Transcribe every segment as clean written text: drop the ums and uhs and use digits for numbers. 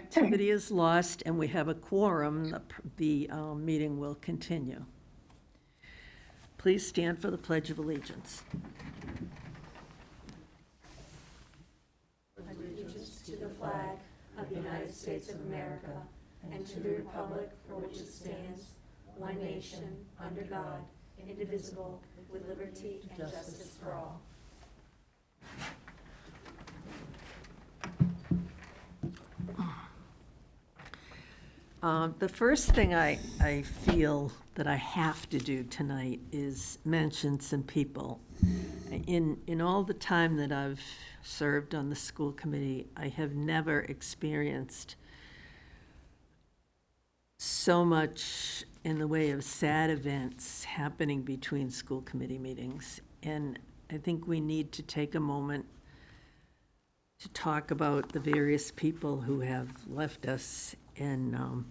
activity is lost and we have a quorum, the meeting will continue. Please stand for the Pledge of Allegiance. Allegiance to the flag of the United States of America and to the republic for which it stands, one nation, under God, indivisible, with liberty and justice for all. The first thing I feel that I have to do tonight is mention some people. In all the time that I've served on the school committee, I have never experienced so much in the way of sad events happening between school committee meetings. And I think we need to take a moment to talk about the various people who have left us and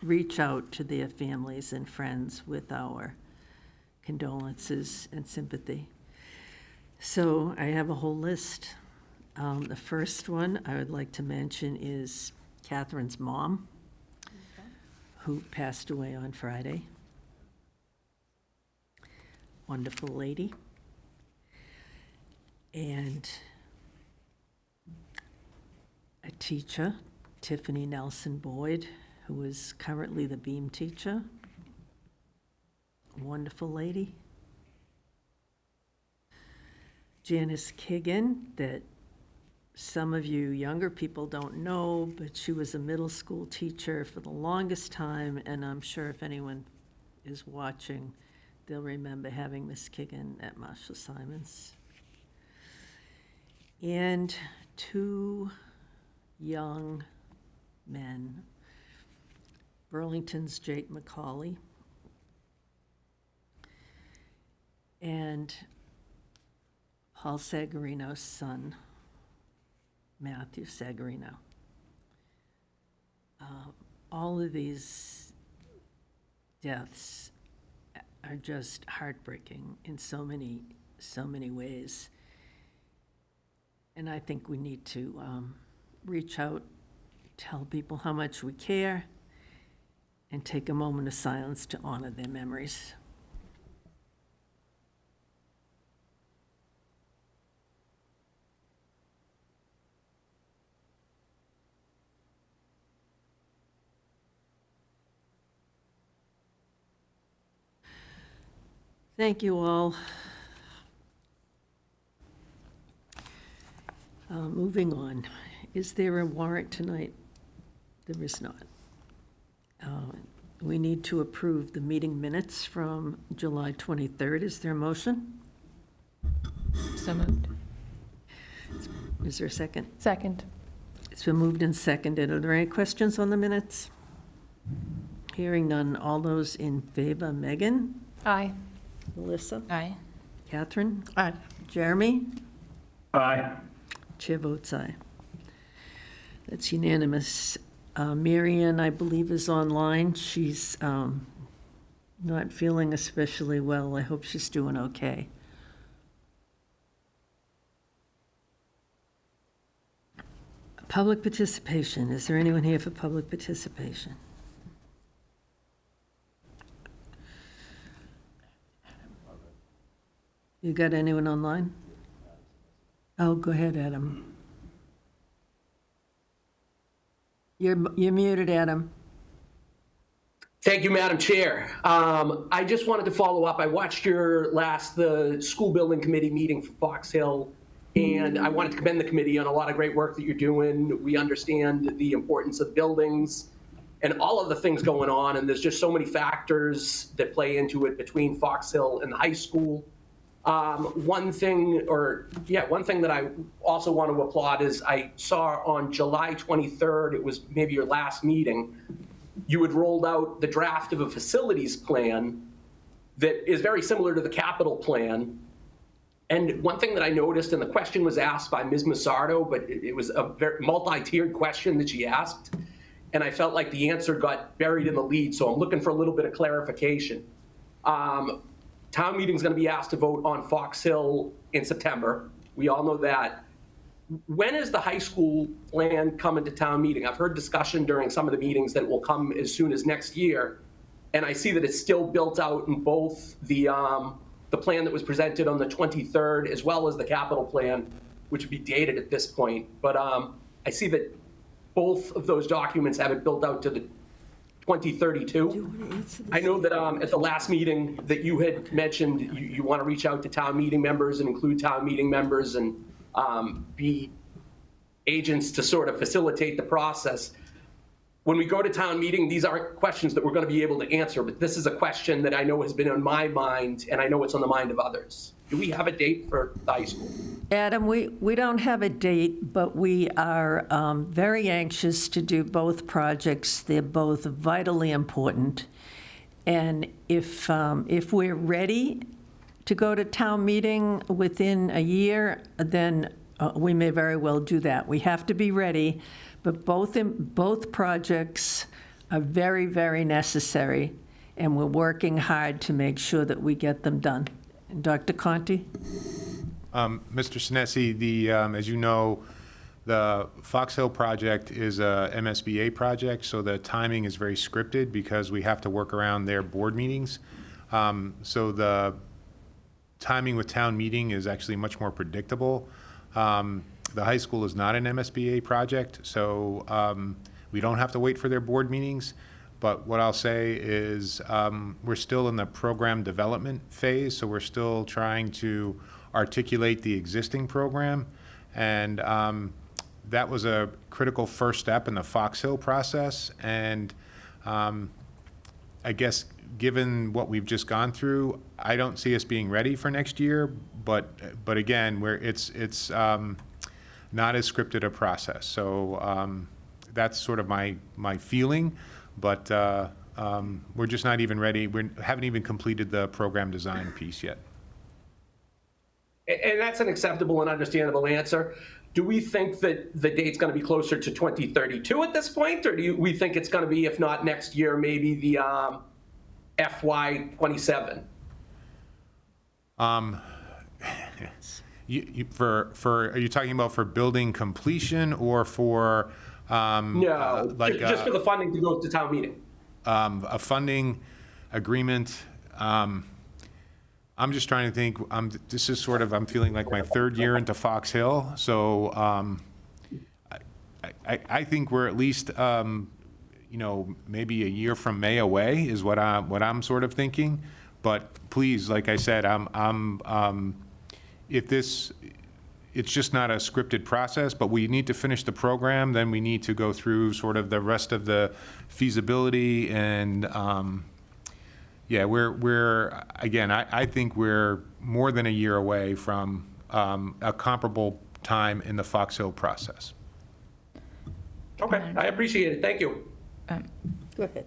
reach out to their families and friends with our condolences and sympathy. So I have a whole list. The first one I would like to mention is Catherine's mom, who passed away on Friday. Wonderful lady. And a teacher, Tiffany Nelson Boyd, who is currently the Beam teacher. Wonderful lady. Janice Kiggin, that some of you younger people don't know, but she was a middle school teacher for the longest time, and I'm sure if anyone is watching, they'll remember having Miss Kiggin at Marshall Simons. And two young men, Burlington's Jake McCauley and Paul Sagarino's son, Matthew Sagarino. All of these deaths are just heartbreaking in so many ways. And I think we need to reach out, tell people how much we care, and take a moment of silence to honor their memories. Thank you all. Moving on. Is there a warrant tonight? There is not. We need to approve the meeting minutes from July 23rd. Is there a motion? So moved. Is there a second? Second. It's been moved and seconded. Are there any questions on the minutes? Hearing none. All those in favor? Megan? Aye. Melissa? Aye. Catherine? Aye. Jeremy? Aye. Chair votes aye. That's unanimous. Marianne, I believe, is online. She's not feeling especially well. I hope she's doing okay. Public participation. Is there anyone here for public participation? You got anyone online? Oh, go ahead, Adam. You're muted, Adam. Thank you, Madam Chair. I just wanted to follow up. I watched the school building committee meeting for Fox Hill, and I wanted to commend the committee on a lot of great work that you're doing. We understand the importance of buildings and all of the things going on, and there's just so many factors that play into it between Fox Hill and the high school. One thing that I also want to applaud is I saw on July 23rd, it was maybe your last meeting, you had rolled out the draft of a facilities plan that is very similar to the capital plan. And one thing that I noticed, and the question was asked by Ms. Massardo, but it was a very multi-tiered question that she asked, and I felt like the answer got buried in the lead, so I'm looking for a little bit of clarification. Town meeting's going to be asked to vote on Fox Hill in September. We all know that. when is the high school plan coming to town meeting? I've heard discussion during some of the meetings that it will come as soon as next year. And I see that it's still built out in both the plan that was presented on the 23rd, as well as the capital plan, which would be dated at this point. But I see that both of those documents have it built out to the 2032. I know that at the last meeting that you had mentioned, you want to reach out to town meeting members and include town meeting members and be agents to sort of facilitate the process. When we go to town meeting, these aren't questions that we're going to be able to answer, but this is a question that I know has been on my mind, and I know it's on the mind of others. Do we have a date for the high school? Adam, we don't have a date, but we are very anxious to do both projects. They're both vitally important. And if we're ready to go to town meeting within a year, then we may very well do that. We have to be ready, but both projects are very, very necessary, and we're working hard to make sure that we get them done. And Dr. Conti? Mr. Sinesi, as you know, the Fox Hill project is a MSBA project, so the timing is very scripted because we have to work around their board meetings. So the timing with town meeting is actually much more predictable. The high school is not an MSBA project, so we don't have to wait for their board meetings. But what I'll say is we're still in the program development phase, so we're still trying to articulate the existing program. And that was a critical first step in the Fox Hill process. And I guess given what we've just gone through, I don't see us being ready for next year. But again, it's not as scripted a process. So that's sort of my feeling. But we're just not even ready. We haven't even completed the program design piece yet. And that's an acceptable and understandable answer. Do we think that the date's going to be closer to 2032 at this point? Or do we think it's going to be, if not next year, maybe the FY 27? Are you talking about for building completion or for No, just for the funding to go to town meeting. A funding agreement? I'm just trying to think. This is sort of, I'm feeling like my third year into Fox Hill, so I think we're at least maybe a year from May away is what I'm sort of thinking. But please, like I said, it's just not a scripted process, but we need to finish the program, then we need to go through sort of the rest of the feasibility and I think we're more than a year away from a comparable time in the Fox Hill process. Okay, I appreciate it. Thank you. Go ahead.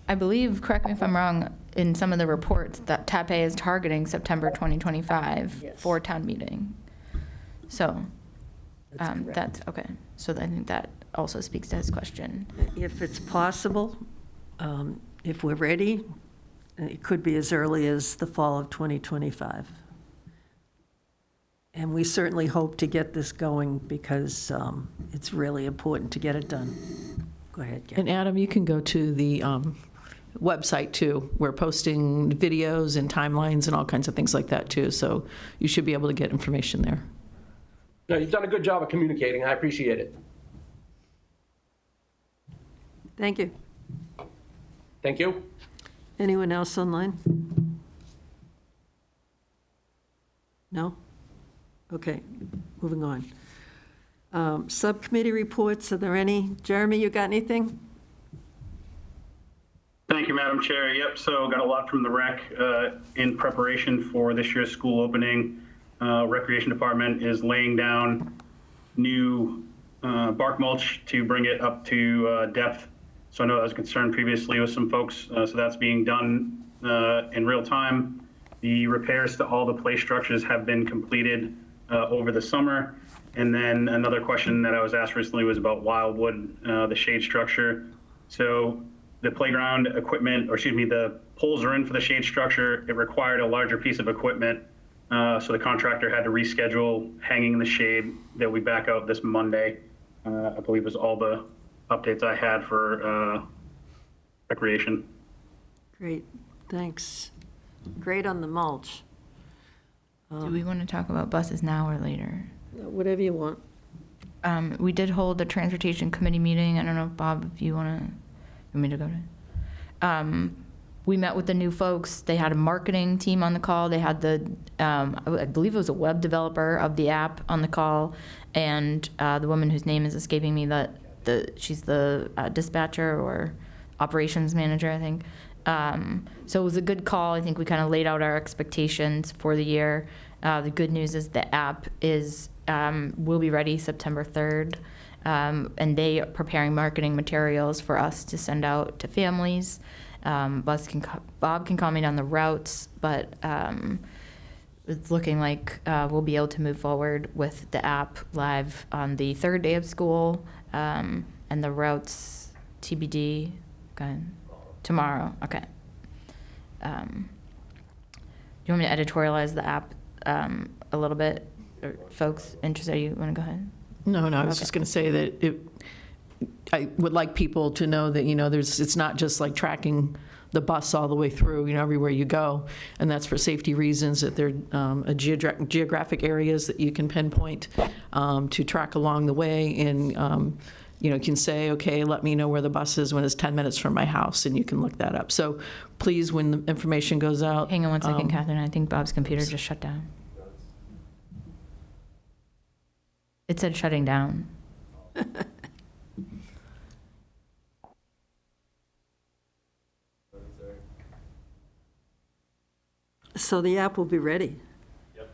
I believe, correct me if I'm wrong, in some of the reports that TAPE is targeting September 2025 Yes. for town meeting. So That's correct. that's okay. So I think that also speaks to his question. If it's possible, if we're ready, it could be as early as the fall of 2025. And we certainly hope to get this going because it's really important to get it done. Go ahead, Gary. And Adam, you can go to the website too. We're posting videos and timelines and all kinds of things like that too. So you should be able to get information there. No, you've done a good job of communicating. I appreciate it. Thank you. Thank you. Anyone else online? No? Okay, moving on. Subcommittee reports, are there any? Jeremy, you got anything? Thank you, Madam Chair. Yep, so got a lot from the rec in preparation for this year's school opening. Recreation Department is laying down new bark mulch to bring it up to depth. So I know that was a concern previously with some folks, so that's being done in real time. The repairs to all the play structures have been completed over the summer. And then another question that I was asked recently was about Wildwood, the shade structure. So the playground equipment, or excuse me, the poles are in for the shade structure. It required a larger piece of equipment So the contractor had to reschedule Hanging in the Shade. They'll be back out this Monday. I believe was all the updates I had for recreation. Great, thanks. Great on the mulch. Do we want to talk about buses now or later? Whatever you want. We did hold a transportation committee meeting. I don't know, Bob, if you want me to go to. We met with the new folks. They had a marketing team on the call. They had the, I believe it was a web developer of the app on the call, and the woman whose name is escaping me, she's the dispatcher or operations manager, I think. So it was a good call. I think we kind of laid out our expectations for the year. The good news is the app will be ready September 3rd, and they are preparing marketing materials for us to send out to families. Bob can comment on the routes, but it's looking like we'll be able to move forward with the app live on the third day of school, and the routes TBD. Okay. Tomorrow. Okay. Do you want me to editorialize the app a little bit? Or folks interested? You want to go ahead? No, I was Okay. just going to say that I would like people to know that, it's not just like tracking the bus all the way through, everywhere you go. And that's for safety reasons, that there are geographic areas that you can pinpoint to track along the way. And, you can say, okay, let me know where the bus is when it's 10 minutes from my house, and you can look that up. So please, when the information goes out. Hang on one second, Catherine. I think Bob's computer just shut down. It said shutting down. So the app will be ready.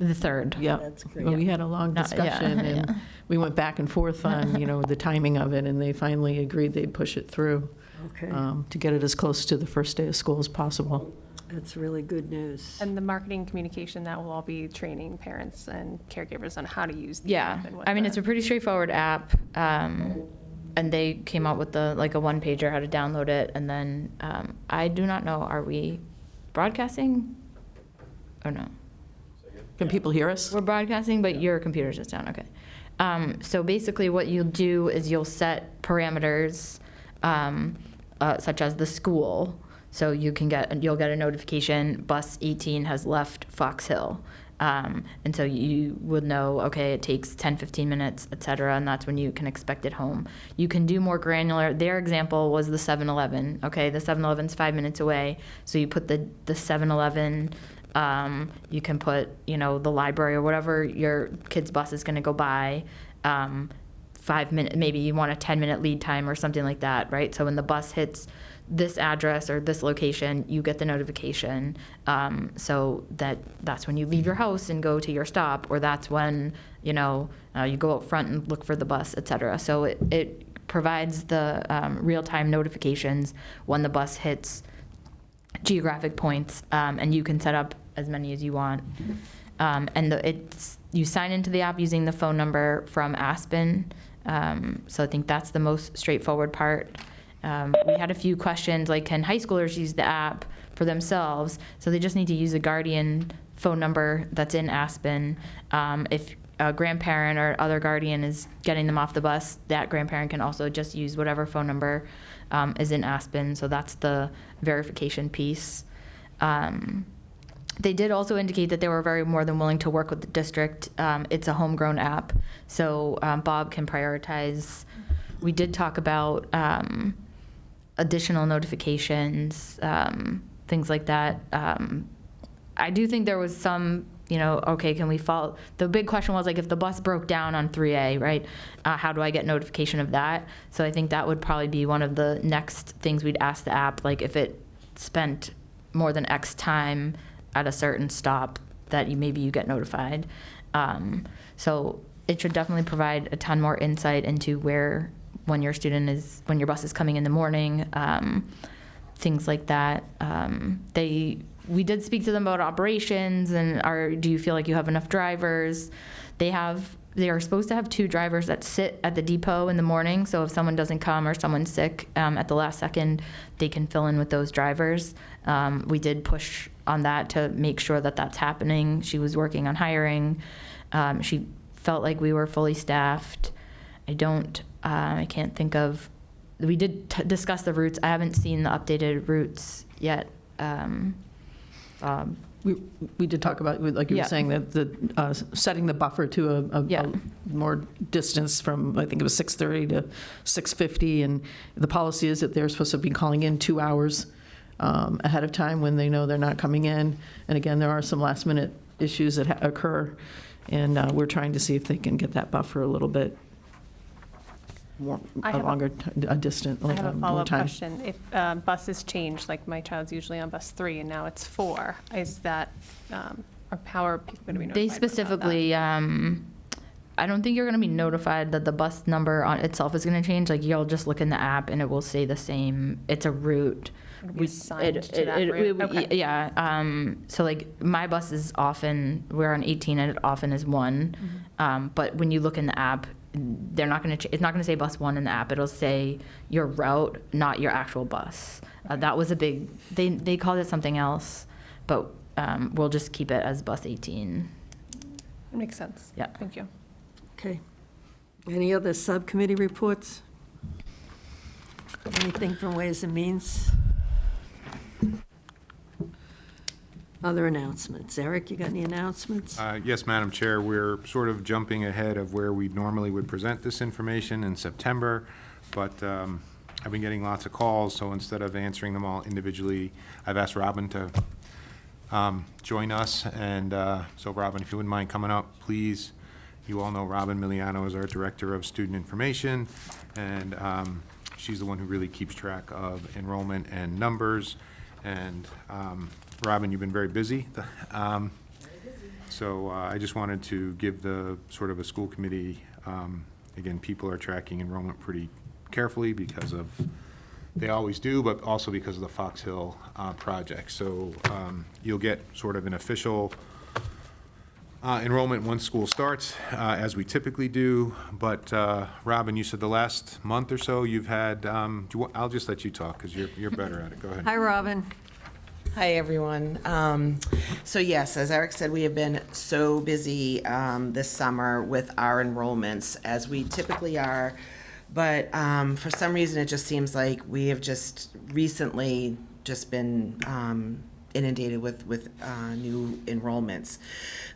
The third. Yeah. That's great. Well, we had a long Yeah, discussion, and yeah. we went back and forth on, the timing of it, and they finally agreed they'd push it through Okay, to get it as close to the first day of school as possible. that's really good news. And the marketing communication, that will all be training parents and caregivers on how to use the Yeah. app and what I mean, the- it's a pretty straightforward app. And they came out with a one-pager, how to download it. And then I do not know, are we broadcasting or no? Can people hear us? We're broadcasting, but your computer's just down, okay. So basically what you'll do is you'll set parameters, such as the school. So you'll get a notification, bus 18 has left Fox Hill. And so you would know, okay, it takes 10, 15 minutes, et cetera, and that's when you can expect it home. You can do more granular. Their example was the 7-Eleven, okay? The 7-Eleven's 5 minutes away, so you put the 7-Eleven, you can put, the library or whatever your kid's bus is going to go by, 5 minutes, maybe you want a 10-minute lead time or something like that, right? So when the bus hits this address or this location, you get the notification. So that's when you leave your house and go to your stop, or that's when, you go out front and look for the bus, et cetera. So it provides the real-time notifications when the bus hits geographic points, and you can set up as many as you want. You sign into the app using the phone number from Aspen. So I think that's the most straightforward part. We had a few questions, like, can high schoolers use the app for themselves? So they just need to use a guardian phone number that's in Aspen. If a grandparent or other guardian is getting them off the bus, that grandparent can also just use whatever phone number is in Aspen. So that's the verification piece. They did also indicate that they were very more than willing to work with the district. It's a homegrown app, so Bob can prioritize. We did talk about additional notifications, things like that. I do think there was some, okay, can we follow? The big question was, like, if the bus broke down on 3A, right, how do I get notification of that? So I think that would probably be one of the next things we'd ask the app, like, if it spent more than X time at a certain stop, that maybe you get notified. So it should definitely provide a ton more insight into when your bus is coming in the morning, things like that. We did speak to them about operations and do you feel like you have enough drivers? They are supposed to have 2 drivers that sit at the depot in the morning, so if someone doesn't come or someone's sick at the last second, they can fill in with those drivers. We did push on that to make sure that that's happening. She was working on hiring. She felt like we were fully staffed. I can't think of, we did discuss the routes. I haven't seen the updated routes yet. We did talk about, like you were Yeah. saying, that the setting the buffer to Yeah. a more distance from, I think it was 6:30 to 6:50, and the policy is that they're supposed to be calling in 2 hours ahead of time when they know they're not coming in. And again, there are some last-minute issues that occur, and we're trying to see if they can get that buffer a little bit more, I a have a- longer, a distant, I like have a more follow-up time. question. If buses change, like my child's usually on bus 3 and now it's 4, is that, or how are people going to be notified? They about that? specifically, I don't think you're going to be notified that the bus number on itself is going to change. Like, you'll just look in the app and it will say the same. It's a route. It'll be assigned to that route? Okay. Yeah. So like my bus is often, we're on 18 and it often is 1. But when you look in the app, they're not going to, it's not going to say bus 1 in the app. It'll say your route, not your actual bus. That was a big, they called it something else, but we'll just keep it as bus 18. It makes sense. Yeah. Thank you. Okay. Any other subcommittee reports? Anything from Ways and Means? Other announcements? Eric, you got any announcements? Yes, Madam Chair, we're sort of jumping ahead of where we normally would present this information in September, but I've been getting lots of calls, so instead of answering them all individually, I've asked Robin to join us, and so Robin, if you wouldn't mind coming up, please. You all know Robin Miliano is our Director of Student Information, and she's the one who really keeps track of enrollment and numbers, and Robin, you've been very busy. So I just wanted to give the sort of a school committee, again, people are tracking enrollment pretty carefully because of, they always do, but also because of the Fox Hill project. So you'll get sort of an official enrollment once school starts, as we typically do. But Robin, you said the last month or so you've had, I'll just let you talk because you're better at it. Go ahead. Hi, Robin. Hi, everyone. So yes, as Eric said, we have been so busy this summer with our enrollments, as we typically are. But for some reason, it just seems like we have just recently just been inundated with new enrollments.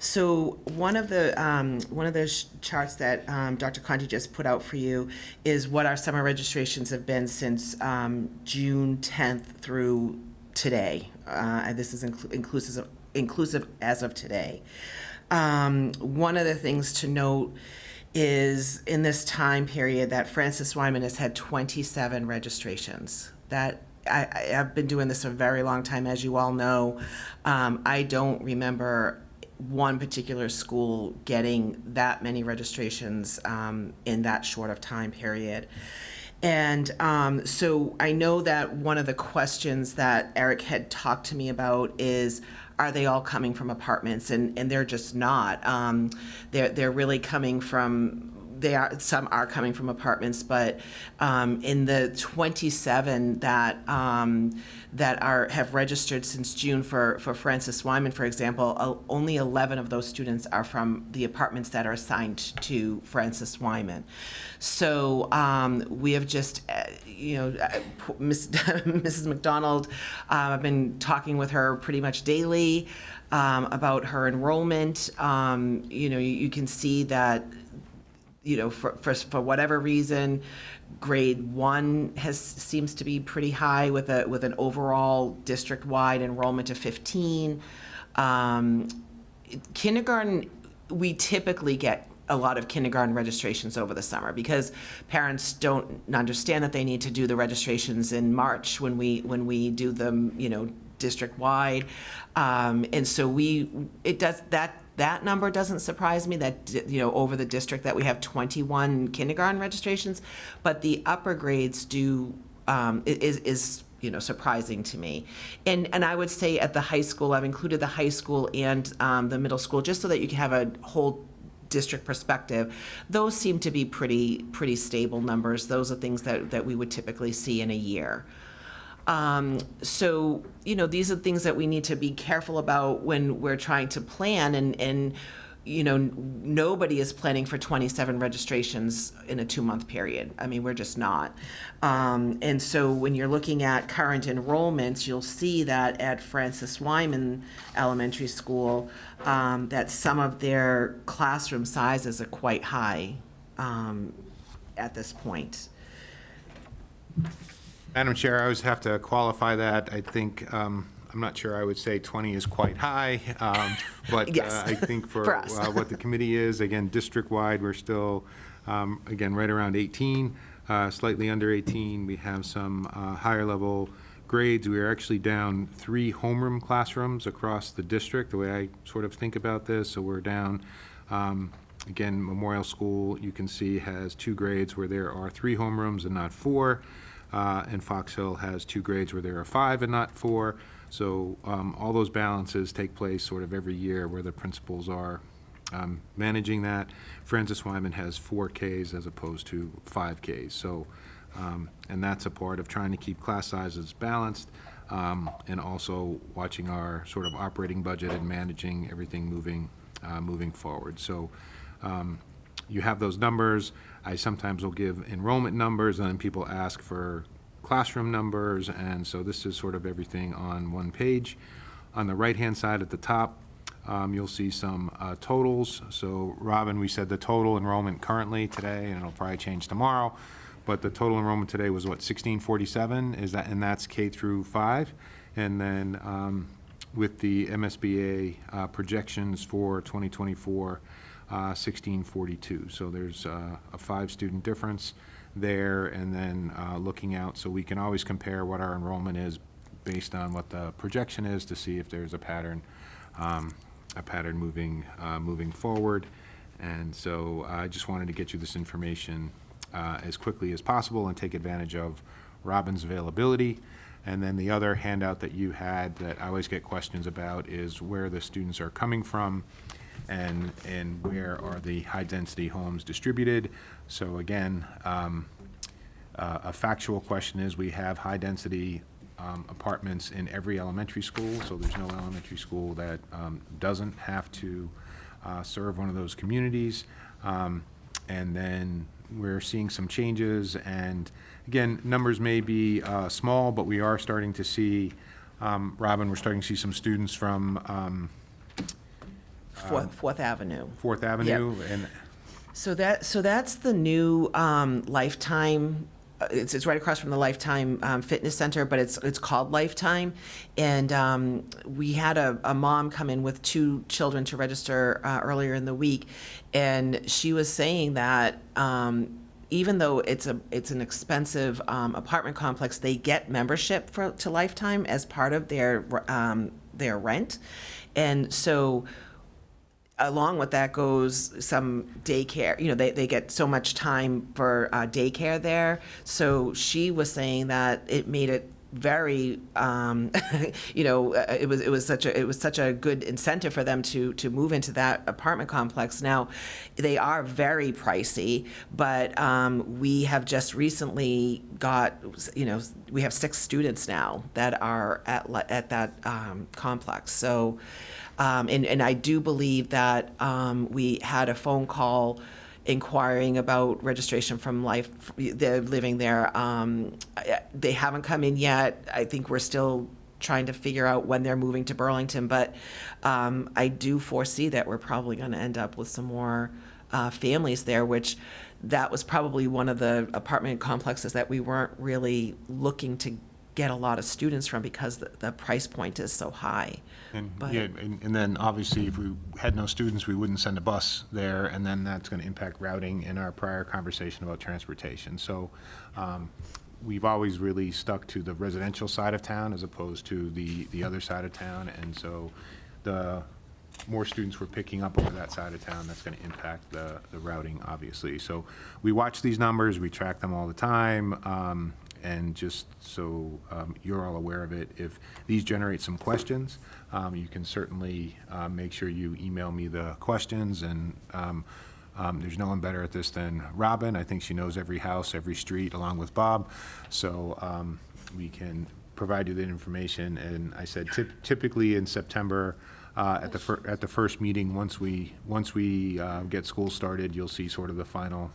So one of the charts that Dr. Conti just put out for you is what our summer registrations have been since June 10th through today. And this is inclusive as of today. One of the things to note is in this time period that Francis Wyman has had 27 registrations. That I've been doing this a very long time, as you all know. I don't remember one particular school getting that many registrations in that short of time period. And so I know that one of the questions that Eric had talked to me about is, are they all coming from apartments? And they're just not. They're really coming from, some are coming from apartments, but in the 27 that have registered since June for Francis Wyman, for example, only 11 of those students are from the apartments that are assigned to Francis Wyman. So we have just, Mrs. McDonald, I've been talking with her pretty much daily about her enrollment. You can see that, for whatever reason, grade 1 seems to be pretty high with an overall district-wide enrollment of 15. Kindergarten, we typically get a lot of kindergarten registrations over the summer because parents don't understand that they need to do the registrations in March when we do them, district-wide. And so that number doesn't surprise me, that, over the district that we have 21 kindergarten registrations, but the upper grades do, is surprising to me. And I would say at the high school, I've included the high school and the middle school, just so that you can have a whole district perspective. Those seem to be pretty stable numbers. Those are things that we would typically see in a year. So, these are things that we need to be careful about when we're trying to plan, and nobody is planning for 27 registrations in a 2-month period. I mean, we're just not. And so when you're looking at current enrollments, you'll see that at Francis Wyman Elementary School, that some of their classroom sizes are quite high at this point. Madam Chair, I always have to qualify that. I think, I'm not sure I would say 20 is quite high, but Yes. I think for For us. what the committee is, again, district-wide, we're still, again, right around 18, slightly under 18. We have some higher-level grades. We are actually down 3 homeroom classrooms across the district, the way I sort of think about this. So we're down, again, Memorial School, you can see, has 2 grades where there are 3 homerooms and not 4. And Fox Hill has 2 grades where there are 5 and not 4. So all those balances take place sort of every year where the principals are managing that. Francis Wyman has 4 Ks as opposed to 5 Ks. So, and that's a part of trying to keep class sizes balanced, and also watching our sort of operating budget and managing everything moving forward. So you have those numbers. I sometimes will give enrollment numbers, and then people ask for classroom numbers, and so this is sort of everything on one page. On the right-hand side at the top, you'll see some totals. So, Robin, we said the total enrollment currently today, and it'll probably change tomorrow, but the total enrollment today was what, 1647? Is that, and that's K through 5? And then with the MSBA projections for 2024, 1642. So there's a 5-student difference there, and then looking out, so we can always compare what our enrollment is based on what the projection is to see if there's a pattern moving forward. And so I just wanted to get you this information as quickly as possible and take advantage of Robin's availability. And then the other handout that you had that I always get questions about is where the students are coming from and where are the high-density homes distributed. So again, a factual question is we have high-density apartments in every elementary school, so there's no elementary school that doesn't have to serve one of those communities. And then we're seeing some changes, and again, numbers may be small, but we are starting to see, Robin, we're starting to see some students from Fourth Avenue. Fourth Avenue, and So that's the new Lifetime. It's right across from the Lifetime Fitness Center, but it's called Lifetime. And we had a mom come in with 2 children to register earlier in the week, and she was saying that even though it's an expensive apartment complex, they get membership to Lifetime as part of their rent, and so. Along with that goes some daycare. They get so much time for daycare there. So she was saying that it made it very, it was such a good incentive for them to move into that apartment complex. Now, they are very pricey, but we have just recently got, we have 6 students now that are at that complex. So. And I do believe that we had a phone call inquiring about registration from Life. They're living there. They haven't come in yet. I think we're still trying to figure out when they're moving to Burlington. But I do foresee that we're probably going to end up with some more families there, which that was probably one of the apartment complexes that we weren't really looking to get a lot of students from because the price point is so high. And, But- yeah, and then obviously if we had no students, we wouldn't send a bus there, and then that's going to impact routing in our prior conversation about transportation. So we've always really stuck to the residential side of town as opposed to the other side of town, and so the more students we're picking up over that side of town, that's going to impact the routing, obviously. So we watch these numbers, we track them all the time, and just so you're all aware of it, if these generate some questions, you can certainly make sure you email me the questions, and there's no one better at this than Robin. I think she knows every house, every street, along with Bob, so we can provide you the information. And I said typically in September, at the first meeting, once we get school started, you'll see sort of the final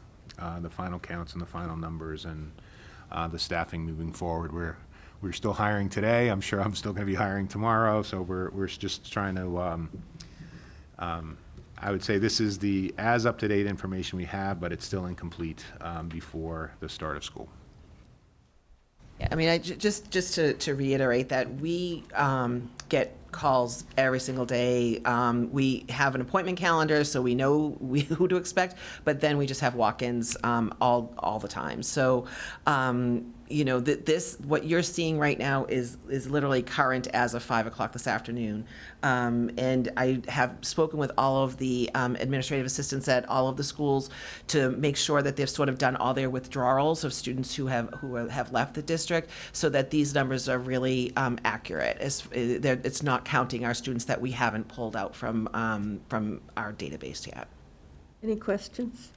counts and the final numbers and the staffing moving forward. We're still hiring today. I'm sure I'm still going to be hiring tomorrow. So we're just trying to. I would say this is the as up-to-date information we have, but it's still incomplete before the start of school. Yeah, I mean, just to reiterate that we get calls every single day. We have an appointment calendar, so we know who to expect, but then we just have walk-ins all the time. So, you know, what you're seeing right now is literally current as of 5 o'clock this afternoon. And I have spoken with all of the administrative assistants at all of the schools to make sure that they've sort of done all their withdrawals of students who have left the district, so that these numbers are really accurate. It's not counting our students that we haven't pulled out from our database yet. Any questions?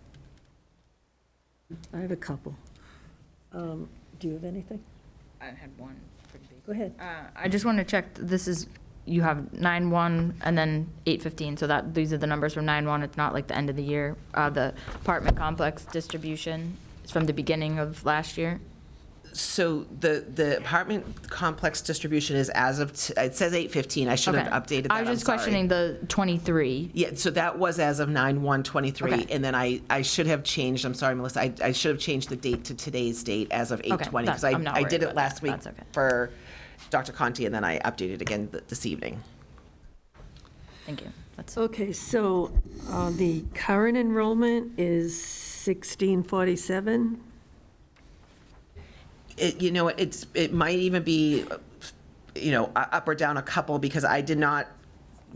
I have a couple. Do you have anything? I had one pretty big. Go ahead. I just want to check, this is, you have 9/1 and then 8/15, so these are the numbers from 9/1, it's not like the end of the year. The apartment complex distribution is from the beginning of last year. So the apartment complex distribution is as of, it says 8/15, I should have updated that, I was I'm just sorry. questioning the 23. Yeah, so that was as of 9/1/23, Okay. and then I should have changed, I'm sorry, Melissa, I should have changed the date to today's date as of 8/20, because I'm not I worried did it about last that. week That's okay. for Dr. Conti, and then I updated again this evening. Thank you. That's Okay, so the current enrollment is 1647? You know, it might even be, you know, up or down a couple, because I did not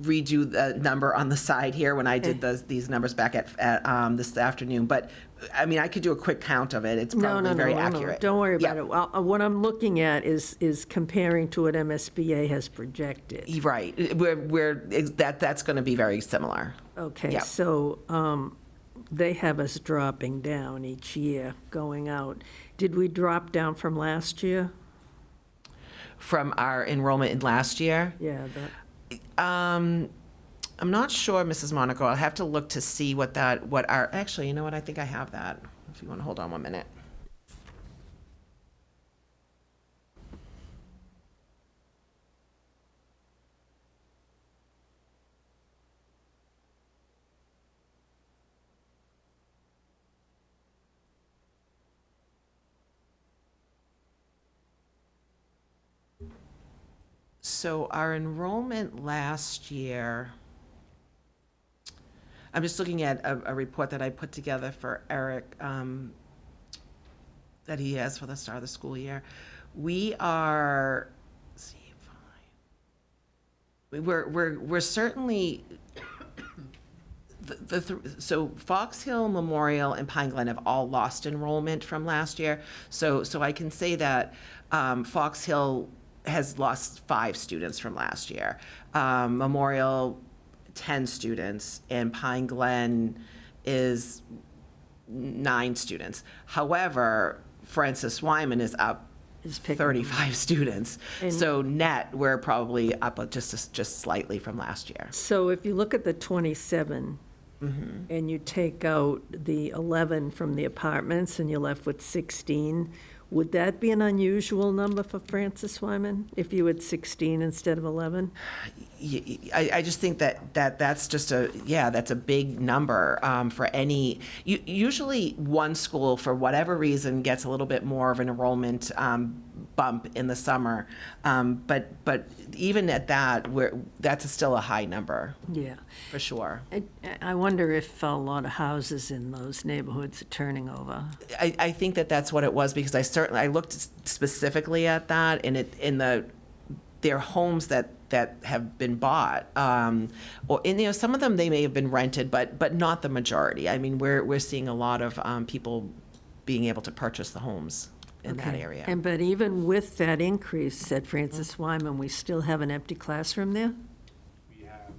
redo the number on the side here when I did these numbers back at this afternoon. But, I mean, I could do a quick count of it. It's probably very accurate. Don't worry about Yeah. it. Well, what I'm looking at is comparing to what MSBA has projected. Right. That's going to be very similar. Okay, Yeah. so they have us dropping down each year going out. Did we drop down from last year? From our enrollment in last year? Yeah, I'm not sure, Mrs. Monaco. I'll have to look to see actually, you know what? I think I have that. If you want to hold on 1 minute. So our enrollment last year, I'm just looking at a report that I put together for Eric, that he has for the start of the school year. We are, let's see, we're certainly, so Fox Hill, Memorial, and Pine Glen have all lost enrollment from last year. So I can say that Fox Hill has lost 5 students from last year. Memorial, 10 students, and Pine Glen is 9 students. However, Francis Wyman is up Is picking 35 students. And- So net, we're probably up just slightly from last year. so if you look at the 27, and you take out the 11 from the apartments, and you're left with 16, would that be an unusual number for Francis Wyman, if you had 16 instead of 11? I just think that's just that's a big number for any, usually one school, for whatever reason, gets a little bit more of an enrollment bump in the summer. But even at that, that's still a high number, Yeah. for sure. I wonder if a lot of houses in those neighborhoods are turning over. I think that's what it was, because I looked specifically at that, and their homes that have been bought, or some of them, they may have been rented, but not the majority. I mean, we're seeing a lot of people being able to purchase the homes in that Okay. area. But even with that increase at Francis Wyman, we still have an empty classroom there? We have,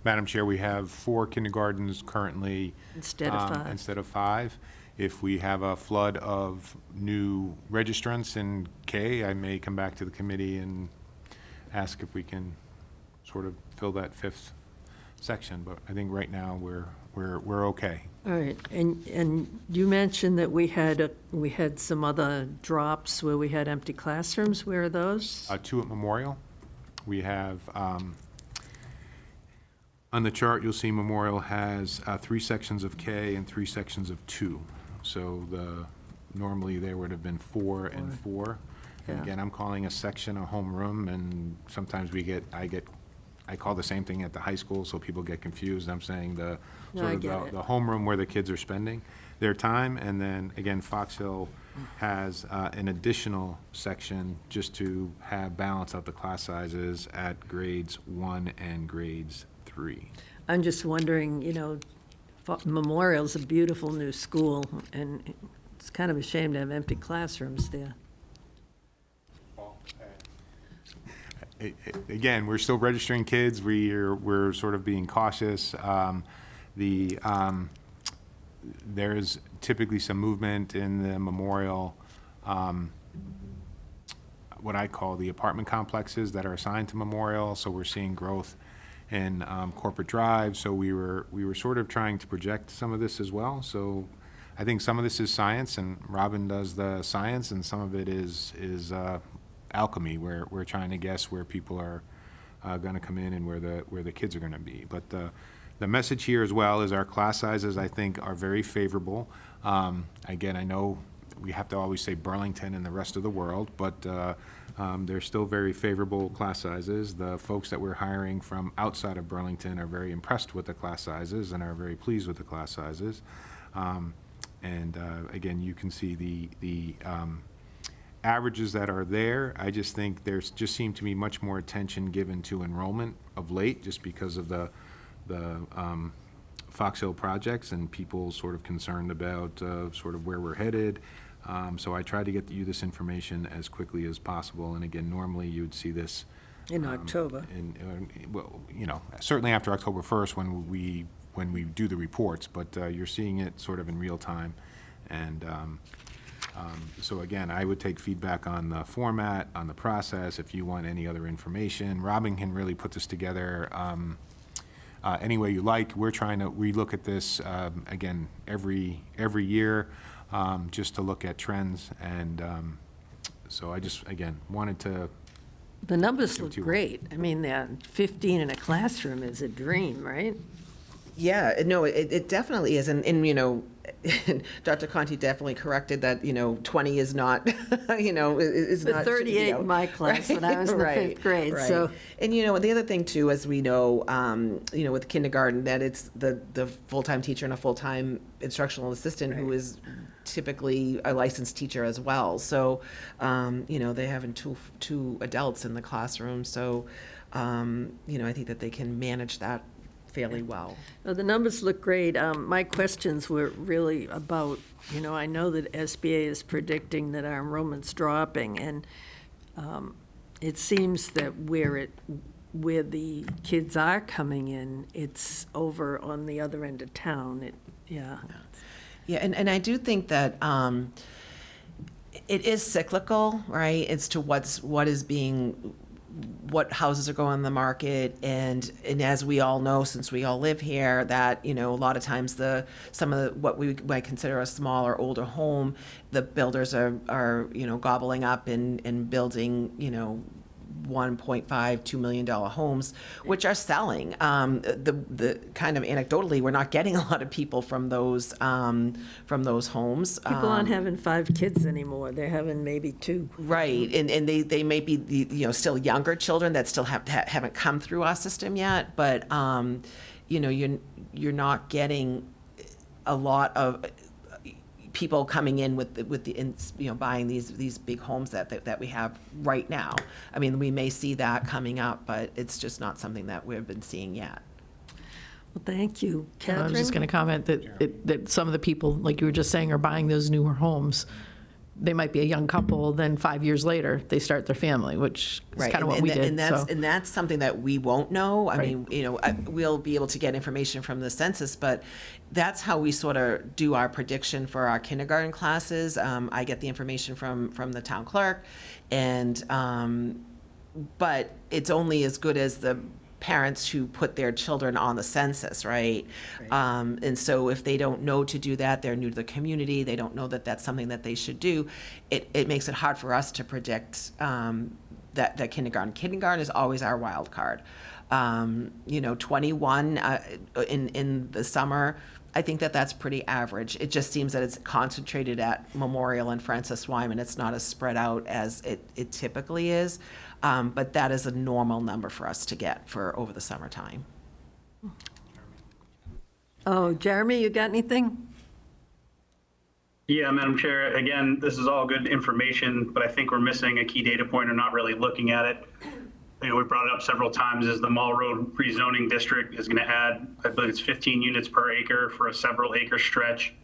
Madam Chair, we have 4 kindergartens currently. Instead of 5. Instead of 5. if we have a flood of new registrants in K, I may come back to the committee and ask if we can sort of fill that fifth section, but I think right now we're okay. All right, and you mentioned that we had some other drops where we had empty classrooms. Where are those? 2 at Memorial. We have, on the chart, you'll see Memorial has 3 sections of K and 3 sections of 2. So normally there would have been 4 and 4. And Yeah. again, I'm calling a section a homeroom, and sometimes I call the same thing at the high school, so people get confused. I'm saying No, I sort of get it. the homeroom where the kids are spending their time. And then, again, Fox Hill has an additional section just to have balance out the class sizes at grades 1 and grades 3. I'm just wondering, Memorial's a beautiful new school, and it's kind of a shame to have empty classrooms there. Again, we're still registering kids. We're sort of being cautious. There's typically some movement in the Memorial, what I call the apartment complexes that are assigned to Memorial. So we're seeing growth in Corporate Drive. So we were sort of trying to project some of this as well. So I think some of this is science, and Robin does the science, and some of it is alchemy, where we're trying to guess where people are going to come in and where the kids are going to be. But the message here as well is our class sizes, I think, are very favorable. Again, I know we have to always say Burlington and the rest of the world, but they're still very favorable class sizes. The folks that we're hiring from outside of Burlington are very impressed with the class sizes and are very pleased with the class sizes. Again, you can see the averages that are there. I just think there's just seemed to be much more attention given to enrollment of late, just because of the Fox Hill projects and people sort of concerned about sort of where we're headed. So I tried to get you this information as quickly as possible. And again, normally you would see this In October. well, certainly after October 1st when we do the reports, but you're seeing it sort of in real time. And so again, I would take feedback on the format, on the process, if you want any other information. Robin can really put this together any way you like. We look at this, again, every year, just to look at trends. And so I just, again, wanted to, The numbers Give it look to you. great. I mean, 15 in a classroom is a dream, right? Yeah, no, it definitely is. And Dr. Conti definitely corrected that, 20 is not, is But not. 38 in my class when I was in the Right, fifth grade, right. so. And, the other thing too, as we know, with kindergarten, that it's the full-time teacher and a full-time instructional assistant who is typically a licensed teacher as well. So, they having two adults in the classroom. So, I think that they can manage that fairly well. No, the numbers look great. My questions were really about, I know that SBA is predicting that our enrollment's dropping, and it seems that where the kids are coming in, it's over on the other end of town. Yeah, and I do think that it is cyclical, right? As to what houses are going on the market, and as we all know, since we all live here, that a lot of times some of what we might consider a smaller, older home, the builders are gobbling up and building $1.5, $2 million homes, which are selling. The kind of anecdotally, we're not getting a lot of people from those homes. people aren't having 5 kids anymore. They're having maybe 2. Right, and they may be still younger children that still haven't come through our system yet, but you're not getting a lot of people coming in buying these big homes that we have right now. I mean, we may see that coming up, but it's just not something that we've been seeing yet. Well, thank you. I Catherine? was just going to comment that some of the people, like you were just saying, are buying those newer homes they might be a young couple, then 5 years later, they start their family, which is Right, kind of what and we tha- did, and that's, so. and that's something that we won't know. I Right. mean, we'll be able to get information from the census, but that's how we sort of do our prediction for our kindergarten classes. I get the information from the town clerk, and, but it's only as good as the parents who put their children on the census, right? And so if they don't know to do that, they're new to the community, they don't know that that's something that they should do, it makes it hard for us to predict that kindergarten. Kindergarten is always our wild card. 21 in the summer, I think that that's pretty average. It just seems that it's concentrated at Memorial and Francis Wyman. It's not as spread out as it typically is. But that is a normal number for us to get for over the summertime. Oh, Jeremy, you got anything? Yeah, Madam Chair, again, this is all good information, but I think we're missing a key data point or not really looking at it. We brought it up several times, is the Mall Road rezoning district is going to add, I believe it's 15 units per acre for a several acre stretch.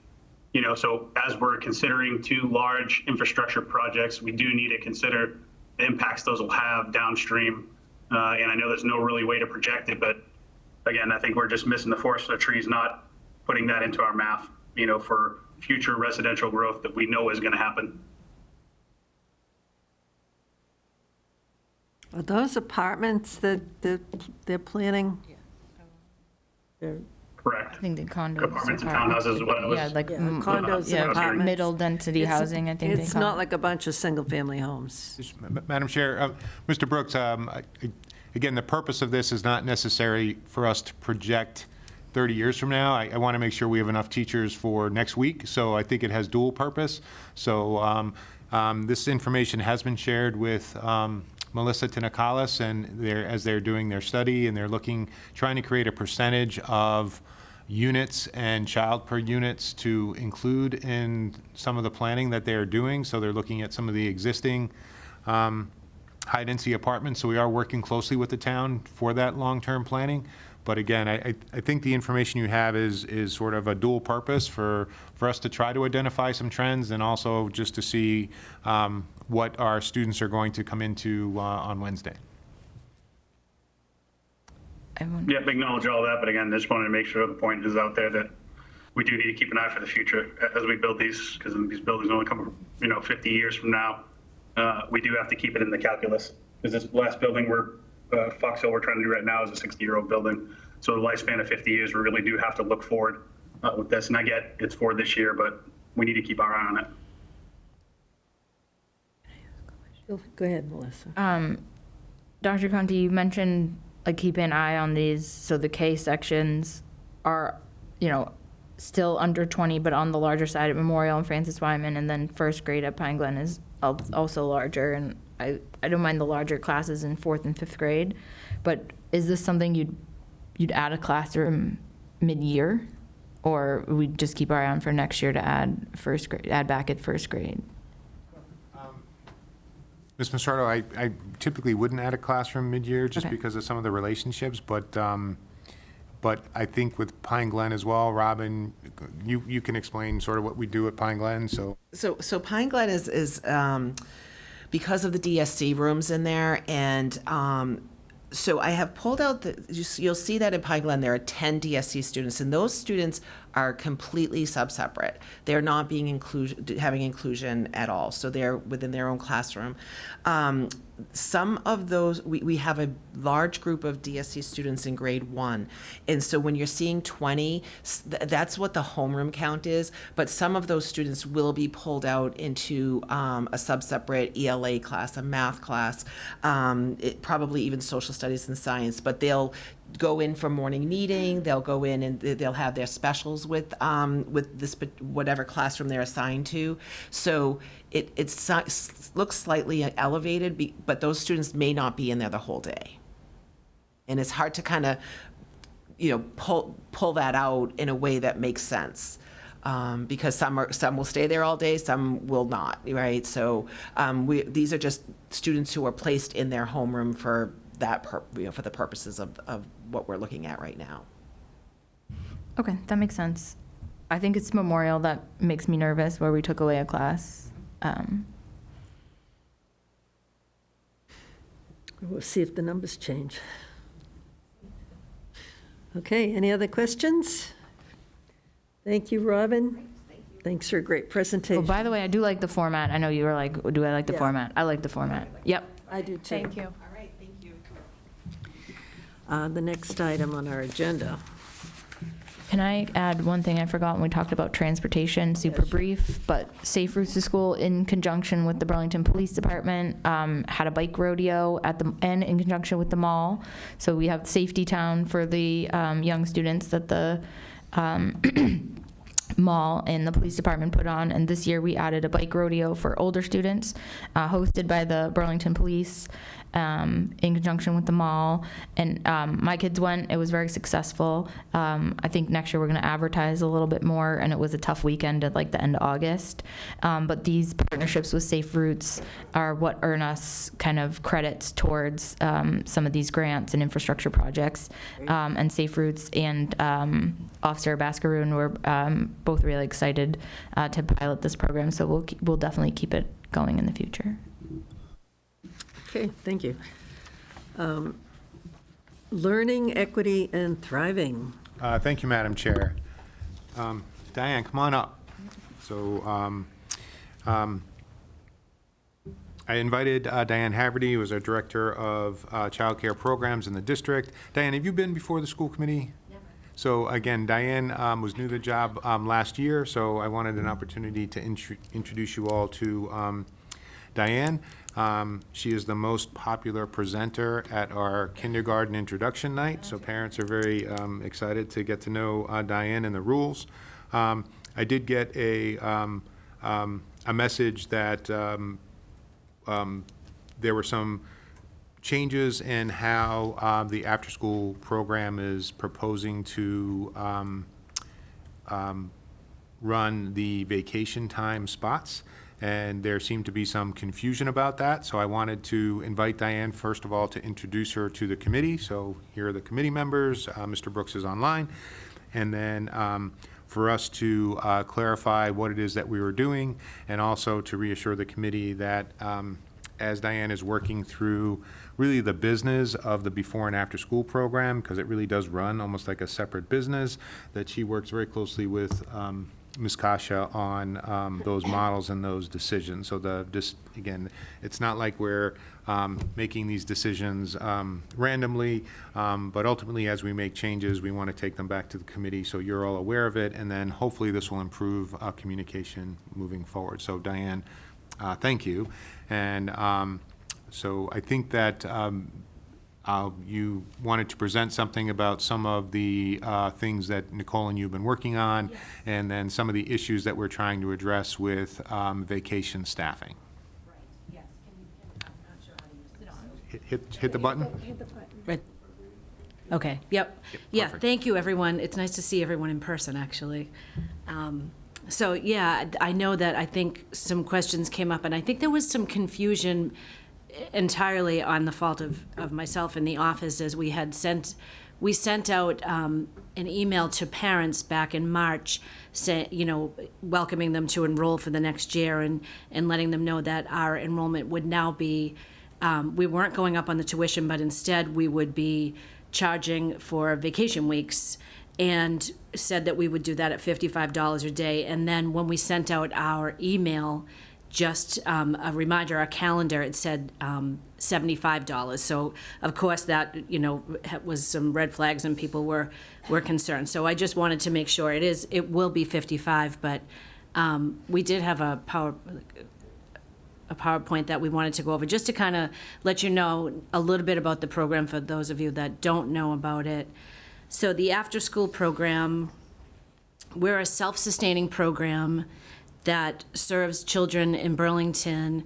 So as we're considering two large infrastructure projects, we do need to consider the impacts those will have downstream. And I know there's no really way to project it, but again, I think we're just missing the forest for the trees, not putting that into our math, for future residential growth that we know is going to happen. Are those apartments that they're planning? They're- Correct. I think the condos. Apartments and townhouses is what I was. Yeah, like Yeah, condos yeah, and apartments. middle density It's- housing, I think they It's call not it. like a bunch of single-family homes. Madam Chair, Mr. Brooks, again, the purpose of this is not necessary for us to project 30 years from now. I want to make sure we have enough teachers for next week, so I think it has dual purpose. So this information has been shared with Melissa Tinakalis, and as they're doing their study, and they're trying to create a percentage of units and child per units to include in some of the planning that they're doing. So they're looking at some of the existing high-density apartments. So we are working closely with the town for that long-term planning. But again, I think the information you have is sort of a dual purpose for us to try to identify some trends, and also just to see what our students are going to come into on Wednesday. Yep, acknowledge all that, but again, just wanted to make sure the point is out there that we do need to keep an eye for the future as we build these, because these buildings only come, 50 years from now. We do have to keep it in the calculus, because this last building Fox Hill we're trying to do right now is a 60-year-old building. So the lifespan of 50 years, we really do have to look forward with this. And I get it's for this year, but we need to keep our eye on it. Go ahead, Melissa. Dr. Conti, you mentioned keep an eye on these, so the K sections are, still under 20, but on the larger side at Memorial and Francis Wyman, and then first grade at Pine Glen is also larger, and I don't mind the larger classes in 4th and 5th grade, but is this something you'd add a classroom mid-year, or we just keep our eye on for next year to add back at first grade? Ms. Mastrotto, I typically wouldn't add a classroom mid-year just Okay. because of some of the relationships, but I think with Pine Glen as well, Robin, you can explain sort of what we do at Pine Glen, so. So Pine Glen is because of the DSC rooms in there, and so I have pulled out you'll see that in Pine Glen there are 10 DSC students, and those students are completely sub-separate. They're not being having inclusion at all, so they're within their own classroom. Some of those, we have a large group of DSC students in grade 1, and so when you're seeing 20, that's what the homeroom count is, but some of those students will be pulled out into a sub-separate ELA class, a math class, probably even social studies and science, but they'll go in for morning meeting, they'll go in and they'll have their specials with this whatever classroom they're assigned to. So it looks slightly elevated, but those students may not be in there the whole day. And it's hard to kind of, pull that out in a way that makes sense. Because some will stay there all day, some will not, right? So these are just students who are placed in their homeroom for that for the purposes of what we're looking at right now. Okay, that makes sense. I think it's Memorial that makes me nervous, where we took away a class. We'll see if the numbers change. Okay, any other questions? Thank you, Robin. Thanks for a great Oh, presentation. by the way, I do like the format. I know you were like, do I like the Yeah. format? I like the format. Yep. I do too. Thank you. The next item on our agenda. Can I add one thing I forgot when we talked about transportation, super brief, but Safe Routes to School in conjunction with the Burlington Police Department had a bike rodeo and in conjunction with the mall. So we have Safety Town for the young students that the mall and the police department put on, and this year we added a bike rodeo for older students hosted by the Burlington Police in conjunction with the mall. And my kids went. It was very successful. I think next year we're going to advertise a little bit more, and it was a tough weekend at like the end of August. But these partnerships with Safe Routes are what earn us kind of credits towards some of these grants and infrastructure projects. And Safe Routes and Officer Bascaroon were both really excited to pilot this program, so we'll definitely keep it going in the future. Okay, thank you. Learning, equity, and thriving. Thank you, Madam Chair. Diane, come on up. So I invited Diane Haverty, who is our Director of Child Care Programs in the district. Diane, have you been before the school committee? Never. So again, Diane was new to the job last year, so I wanted an opportunity to introduce you all to Diane. She is the most popular presenter at our kindergarten introduction night, so parents are very excited to get to know Diane and the rules. I did get a message that there were some changes in how the after-school program is proposing to run the vacation time spots. And there seemed to be some confusion about that, so I wanted to invite Diane, first of all, to introduce her to the committee. So here are the committee members. Mr. Brooks is online. And then for us to clarify what it is that we were doing, and also to reassure the committee that as Diane is working through really the business of the before and after school program, because it really does run almost like a separate business, that she works very closely with Ms. Kasha on those models and those decisions. So again, it's not like we're making these decisions randomly, but ultimately as we make changes, we want to take them back to the committee so you're all aware of it, and then hopefully this will improve communication moving forward. So Diane, thank you. And so I think that you wanted to present something about some of the things that Nicole and you have been working on, yes, and then some of the issues that we're trying to address with vacation staffing. Right, yes. I'm not sure how to use this. Hit the button? Right. Okay, yep. Yeah, perfect. thank you, everyone. It's nice to see everyone in person, actually. So, yeah, I know that I think some questions came up, and I think there was some confusion entirely on the fault of myself in the office, as we sent out an email to parents back in March, welcoming them to enroll for the next year, and letting them know that our enrollment would now be, we weren't going up on the tuition, but instead we would be charging for vacation weeks, and said that we would do that at $55 a day. And then when we sent out our email, just a reminder, our calendar, it said $75. So of course that, was some red flags and people were concerned. So I just wanted to make sure it will be 55, but we did have a PowerPoint that we wanted to go over, just to kind of let you know a little bit about the program for those of you that don't know about it. So the after-school program, we're a self-sustaining program that serves children in Burlington.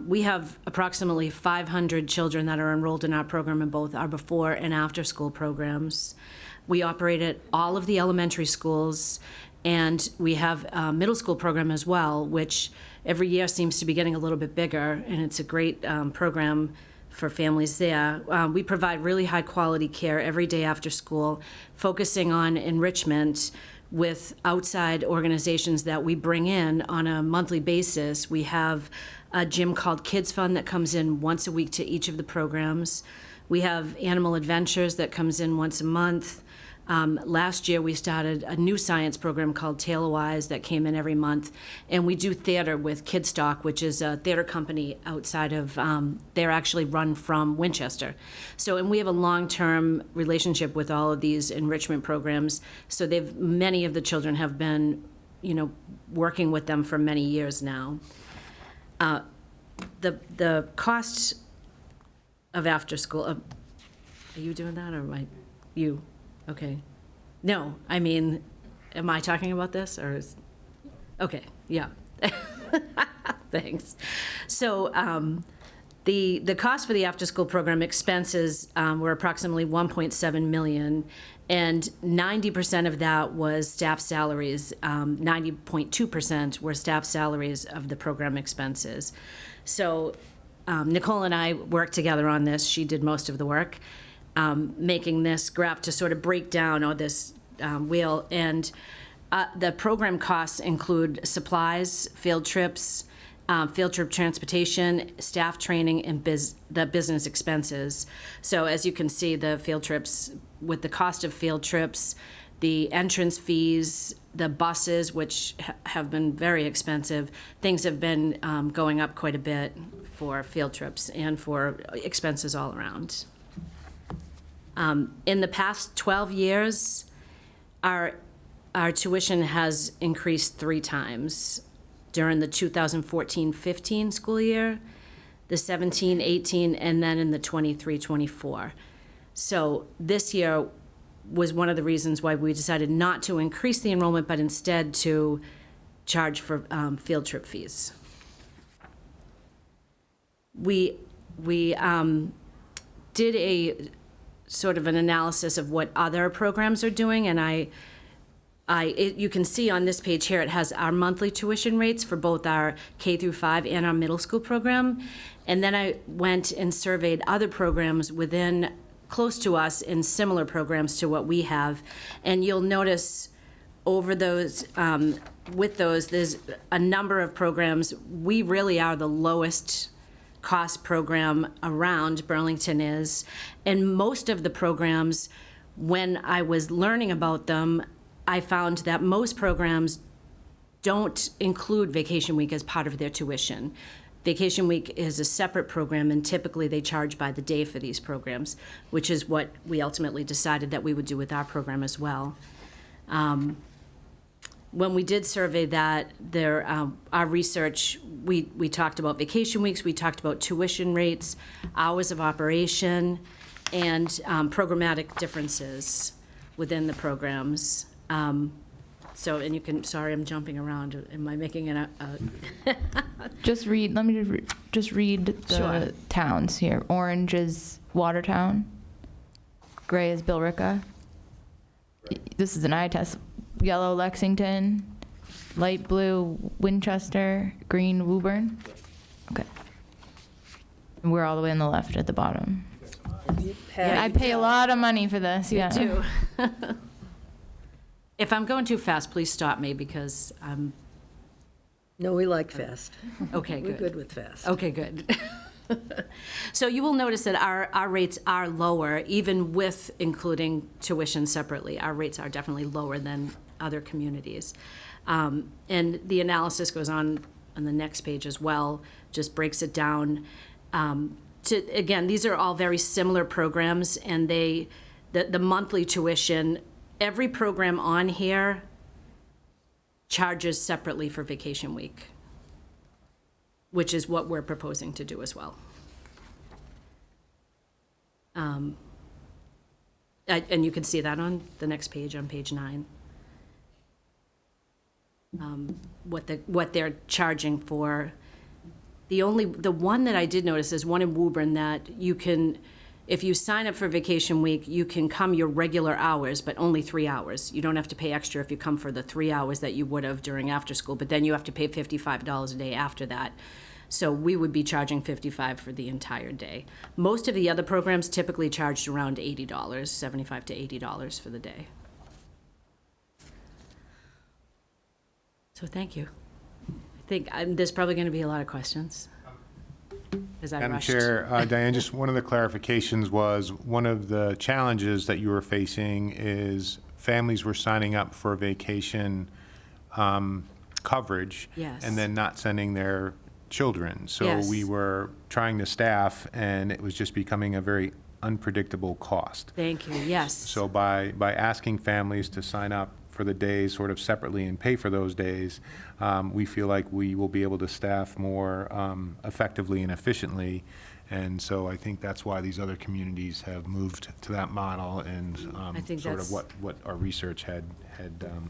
We have approximately 500 children that are enrolled in our program in both our before and after school programs. We operate at all of the elementary schools, and we have a middle school program as well, which every year seems to be getting a little bit bigger, and it's a great program for families there. We provide really high quality care every day after school, focusing on enrichment with outside organizations that we bring in on a monthly basis. We have a gym called Kids Fund that comes in once a week to each of the programs. We have Animal Adventures that comes in once a month. Last year, we started a new science program called Tailor-Wise that came in every month. And we do theater with Kidstock, which is a theater company outside of, they're actually run from Winchester. So, and we have a long-term relationship with all of these enrichment programs. So many of the children have been, working with them for many years now. The cost of after school, are you doing that or am I, you? Okay. No, I mean, am I talking about this or is, okay, yeah. Thanks. So the cost for the after-school program expenses were approximately $1.7 million, and 90% of that was staff salaries. 90.2% were staff salaries of the program expenses. So Nicole and I worked together on this. She did most of the work. Making this graph to sort of break down all this wheel. And the program costs include supplies, field trips, field trip transportation, staff training, and the business expenses. So as you can see, the field trips, with the cost of field trips, the entrance fees, the buses, which have been very expensive, things have been going up quite a bit for field trips and for expenses all around. In the past 12 years, our tuition has increased 3 times. During the 2014-15 school year, the 17-18, and then in the 23-24. So this year was one of the reasons why we decided not to increase the enrollment, but instead to charge for field trip fees. We did a sort of an analysis of what other programs are doing, and you can see on this page here, it has our monthly tuition rates for both our K through 5 and our middle school program. And then I went and surveyed other programs within, close to us, in similar programs to what we have. And you'll notice over those, with those, there's a number of programs. We really are the lowest cost program around, Burlington is. And most of the programs, when I was learning about them, I found that most programs don't include Vacation Week as part of their tuition. Vacation Week is a separate program, and typically they charge by the day for these programs, which is what we ultimately decided that we would do with our program as well. When we did survey that, our research, we talked about vacation weeks, we talked about tuition rates, hours of operation, and programmatic differences within the programs. So, and you can, sorry, I'm jumping around. Am I making it Just read, let me just read the Sure. towns here. Orange is Watertown. Gray is Billerica. This is an eye test. Yellow, Lexington. Light blue, Winchester. Green, Woburn. Okay. And we're all the way on the left at the bottom. Yeah, I pay a lot of money for this, yeah. too? If I'm going too fast, please stop me, because I'm, No, we like fast. okay, We're good. good with fast. Okay, good. So you will notice that our rates are lower, even with including tuition separately. Our rates are definitely lower than other communities. And the analysis goes on the next page as well, just breaks it down. Again, these are all very similar programs, and the monthly tuition, every program on here charges separately for Vacation Week, which is what we're proposing to do as well. And you can see that on the next page, on page 9. What they're charging for. The one that I did notice is one in Woburn that you can, if you sign up for Vacation Week, you can come your regular hours, but only 3 hours. You don't have to pay extra if you come for the 3 hours that you would have during after school, but then you have to pay $55 a day after that. So we would be charging $55 for the entire day. Most of the other programs typically charged around $80, $75 to $80 for the day. So thank you. I think there's probably going to be a lot of questions. As I Madam rushed. Chair, Diane, just one of the clarifications was, one of the challenges that you were facing is families were signing up for vacation coverage. Yes. And then not sending their children. So Yes. we were trying to staff, and it was just becoming a very unpredictable cost. Thank you, yes. So by asking families to sign up for the days sort of separately and pay for those days, we feel like we will be able to staff more effectively and efficiently. And so I think that's why these other communities have moved to that model, and I think sort of that's- what our research had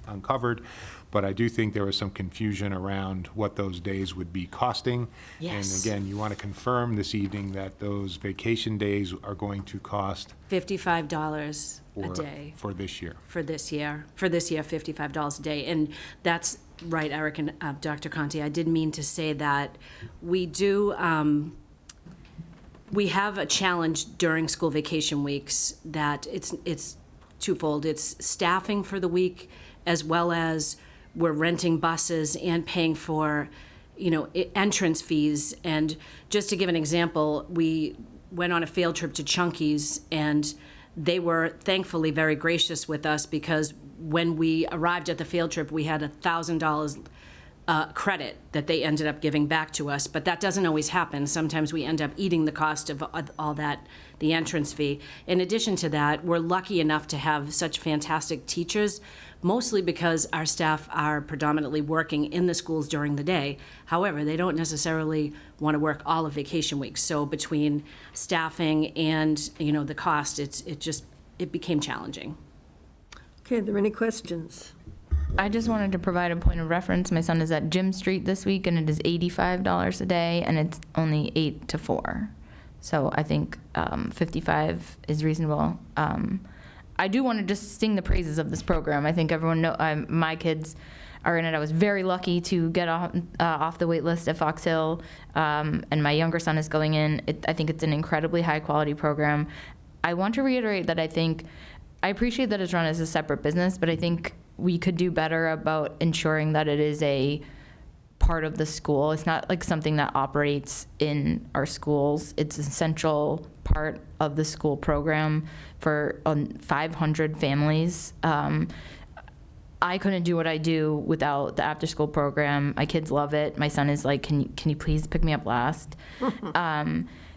uncovered. But I do think there was some confusion around what those days would be costing. Yes. And again, you want to confirm this evening that those vacation days are going to cost $55 a day. for this year. For this year, $55 a day. And that's right, Eric and Dr. Conti, I did mean to say that we do, we have a challenge during school vacation weeks that it's twofold. It's staffing for the week, as well as we're renting buses and paying for, entrance fees. And just to give an example, we went on a field trip to Chunky's, and they were thankfully very gracious with us, because when we arrived at the field trip, we had $1,000 credit that they ended up giving back to us. But that doesn't always happen. Sometimes we end up eating the cost of all that, the entrance fee. In addition to that, we're lucky enough to have such fantastic teachers, mostly because our staff are predominantly working in the schools during the day. However, they don't necessarily want to work all of vacation weeks. So between staffing and, the cost, it became challenging. Okay, are there any questions? I just wanted to provide a point of reference. My son is at Gym Street this week, and it is $85 a day, and it's only 8 to 4. So I think 55 is reasonable. I do want to just sing the praises of this program. I think everyone know my kids are in it. I was very lucky to get off the wait list at Fox Hill, and my younger son is going in. I think it's an incredibly high-quality program. I want to reiterate that I appreciate that it's run as a separate business, but I think we could do better about ensuring that it is a part of the school. It's not like something that operates in our schools. It's an essential part of the school program for 500 families. I couldn't do what I do without the after-school program. My kids love it. My son is like, can you please pick me up last?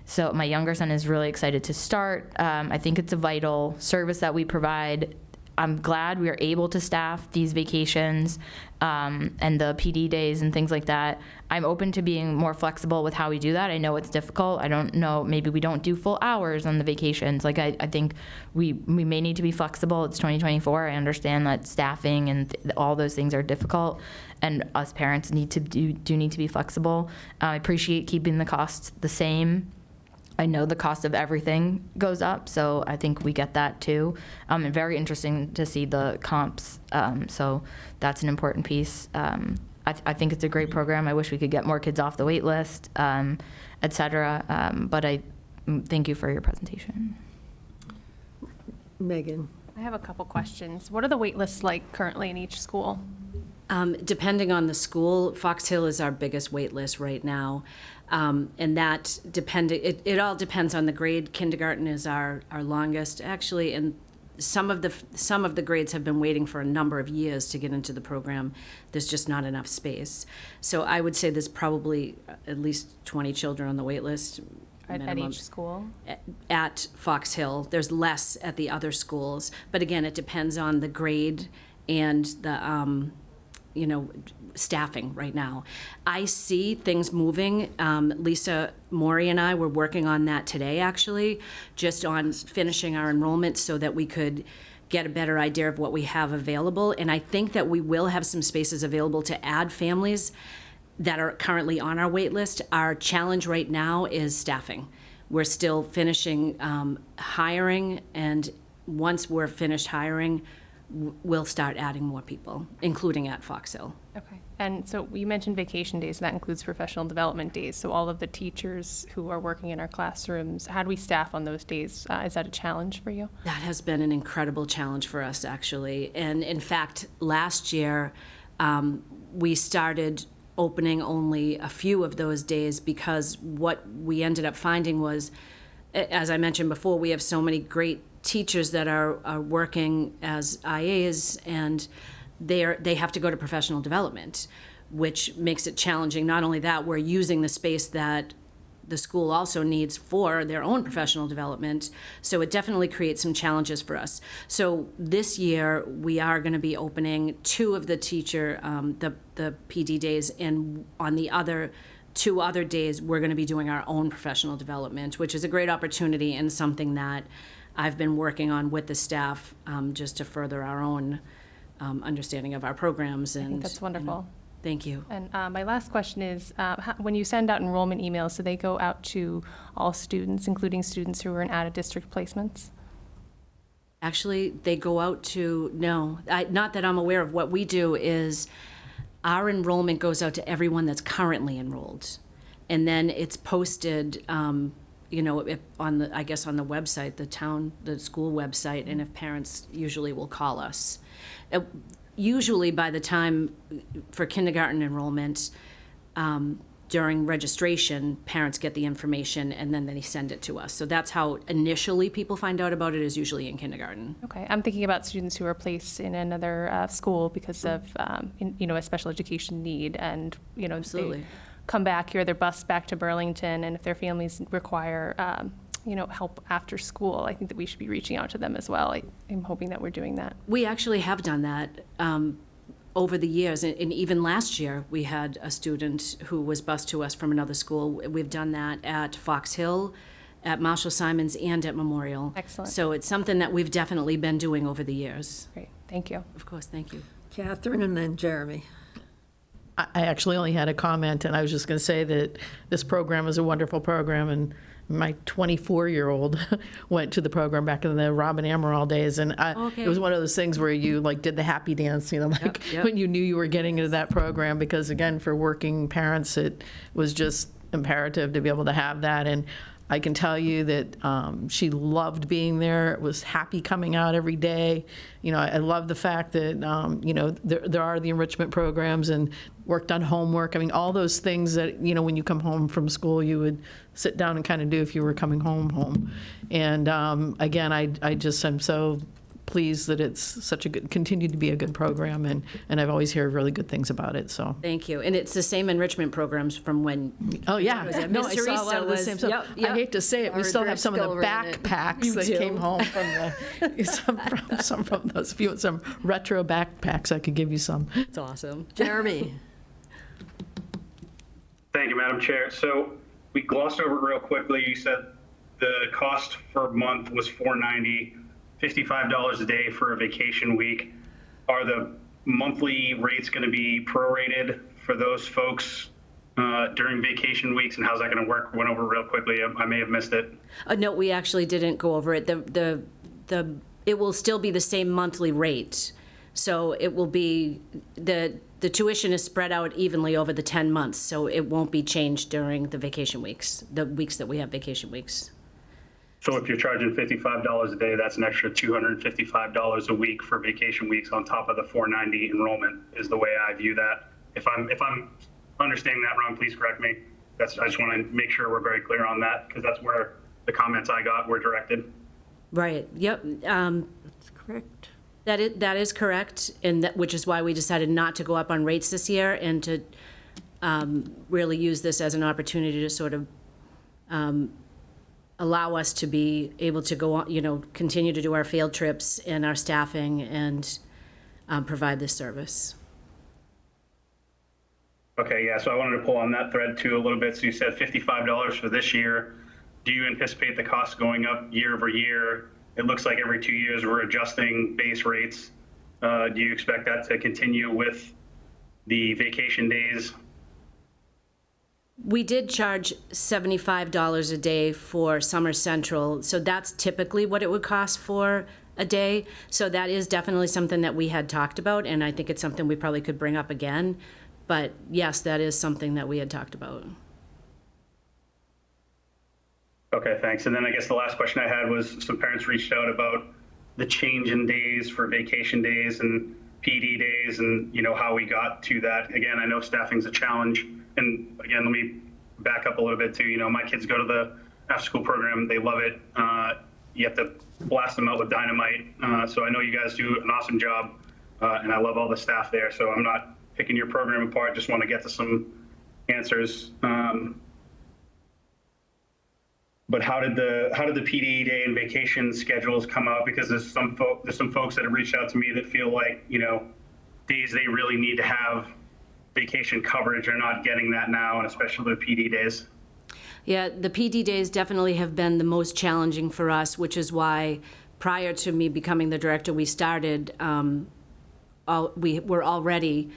So my younger son is really excited to start. I think it's a vital service that we provide. I'm glad we are able to staff these vacations and the PD days and things like that. I'm open to being more flexible with how we do that. I know it's difficult. I don't know, maybe we don't do full hours on the vacations. Like I think we may need to be flexible. It's 2024. I understand that staffing and all those things are difficult, and us parents need to do need to be flexible. I appreciate keeping the costs the same. I know the cost of everything goes up, so I think we get that too. And very interesting to see the comps, so that's an important piece. I think it's a great program. I wish we could get more kids off the wait list, et cetera, but I thank you for your presentation. Megan? I have a couple questions. What are the wait lists like currently in each school? Depending on the school, Fox Hill is our biggest wait list right now. And that it all depends on the grade. Kindergarten is our longest, actually, and some of the grades have been waiting for a number of years to get into the program. There's just not enough space. So I would say there's probably at least 20 children on the wait list. At minimum. each school? At Fox Hill. There's less at the other schools. But again, it depends on the grade and the, staffing right now. I see things moving. Lisa Maury and I were working on that today, actually, just on finishing our enrollment so that we could get a better idea of what we have available. And I think that we will have some spaces available to add families that are currently on our wait list. Our challenge right now is staffing. We're still finishing hiring, and once we're finished hiring, we'll start adding more people, including at Fox Hill. Okay. And so you mentioned vacation days, and that includes professional development days. So all of the teachers who are working in our classrooms, how do we staff on those days? Is that a challenge for you? That has been an incredible challenge for us, actually. And in fact, last year, we started opening only a few of those days because what we ended up finding was, as I mentioned before, we have so many great teachers that are working as IAs, and they have to go to professional development, which makes it challenging. Not only that, we're using the space that the school also needs for their own professional development. So it definitely creates some challenges for us. So this year, we are going to be opening 2 of the teacher, the PD days, and on the other 2 other days, we're going to be doing our own professional development, which is a great opportunity and something that I've been working on with the staff, just to further our own understanding of our programs. And I think that's wonderful. Thank you. And my last question is, when you send out enrollment emails, do they go out to all students, including students who are in out-of-district placements? Actually, they go out to, no, not that I'm aware of. What we do is our enrollment goes out to everyone that's currently enrolled. And then it's posted, if on the, I guess on the website, the school website, and if parents usually will call us. Usually by the time for kindergarten enrollment, during registration, parents get the information and then they send it to us. So that's how initially people find out about it, is usually in kindergarten. Okay, I'm thinking about students who are placed in another school because of, a special education need, and, Absolutely. they come back here, they're bused back to Burlington, and if their families require, help after school, I think that we should be reaching out to them as well. I'm hoping that we're doing that. We actually have done that over the years, and even last year, we had a student who was bused to us from another school. We've done that at Fox Hill, at Marshall Simons, and at Memorial. Excellent. So it's something that we've definitely been doing over the years. Great, thank you. Of course, thank you. Catherine and then Jeremy. I actually only had a comment, and I was just going to say that this program is a wonderful program, and my 24-year-old went to the program back in the Robin Amaral days, and Okay. it was one of those things where you did the happy dance, Yep. when you knew you were getting into that program, because again, for working parents, it was just imperative to be able to have that. And I can tell you that she loved being there, was happy coming out every day. I love the fact that, there are the enrichment programs and worked on homework. I mean, all those things that, when you come home from school, you would sit down and kind of do if you were coming home. And again, I'm so pleased that it's continued to be a good program, and I've always heard really good things about it, so. Thank you. And it's the same enrichment programs from when. Oh, yeah. Was it No, Miss I saw a lot Teresa of the was- same stuff. Yep. I hate to say it, we Laura still have some of the Driscoll ran it. backpacks You that do? came home from some from those, if you want some retro backpacks, I could give you some. It's awesome. Jeremy. Thank you, Madam Chair. So we glossed over it real quickly. You said the cost per month was $490, $55 a day for a vacation week. Are the monthly rates going to be prorated for those folks during vacation weeks, and how's that going to work? Went over real quickly. I may have missed it. No, we actually didn't go over it. It will still be the same monthly rate. So it will be, the tuition is spread out evenly over the 10 months, so it won't be changed during the vacation weeks, the weeks that we have vacation weeks. So if you're charging $55 a day, that's an extra $255 a week for vacation weeks on top of the $490 enrollment, is the way I view that. If I'm understanding that wrong, please correct me. I just want to make sure we're very clear on that, because that's where the comments I got were directed. Right, yep. That's correct. That is correct, and which is why we decided not to go up on rates this year, and to really use this as an opportunity to sort of allow us to be able to go on, continue to do our field trips and our staffing and provide this service. Okay, yeah, so I wanted to pull on that thread too a little bit. So you said $55 for this year. Do you anticipate the cost going up year over year? It looks like every 2 years we're adjusting base rates. Do you expect that to continue with the vacation days? We did charge $75 a day for Summer Central, so that's typically what it would cost for a day. So that is definitely something that we had talked about, and I think it's something we probably could bring up again. But yes, that is something that we had talked about. Okay, thanks. And then I guess the last question I had was, some parents reached out about the change in days for vacation days, and PD days and, how we got to that. Again, I know staffing's a challenge. And again, let me back up a little bit too. My kids go to the after-school program. They love it. You have to blast them out with dynamite. So I know you guys do an awesome job, and I love all the staff there. So I'm not picking your program apart. Just want to get to some answers. But how did the PD day and vacation schedules come out? Because there's some folks that have reached out to me that feel like, days they really need to have vacation coverage are not getting that now, and especially the PD days. Yeah, the PD days definitely have been the most challenging for us, which is why prior to me becoming the director, we started, we were already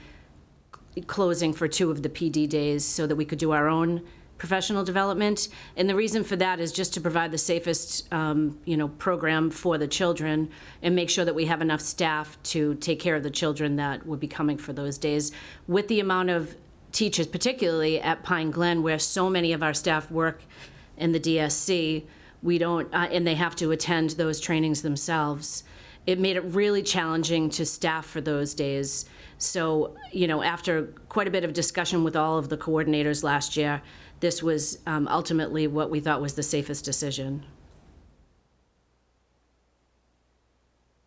closing for 2 of the PD days so that we could do our own professional development. And the reason for that is just to provide the safest, program for the children and make sure that we have enough staff to take care of the children that would be coming for those days. With the amount of teachers, particularly at Pine Glen, where so many of our staff work in the DSC, we don't, and they have to attend those trainings themselves. It made it really challenging to staff for those days. So, after quite a bit of discussion with all of the coordinators last year, this was ultimately what we thought was the safest decision.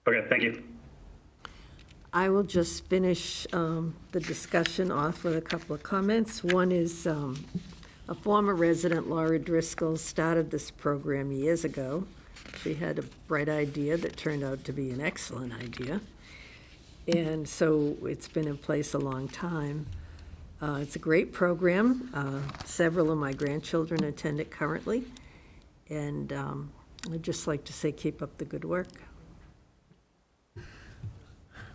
Okay, thank you. I will just finish the discussion off with a couple of comments. One is a former resident, Laura Driscoll, started this program years ago. She had a bright idea that turned out to be an excellent idea. And so it's been in place a long time. It's a great program. Several of my grandchildren attend it currently. And I'd just like to say, keep up the good work.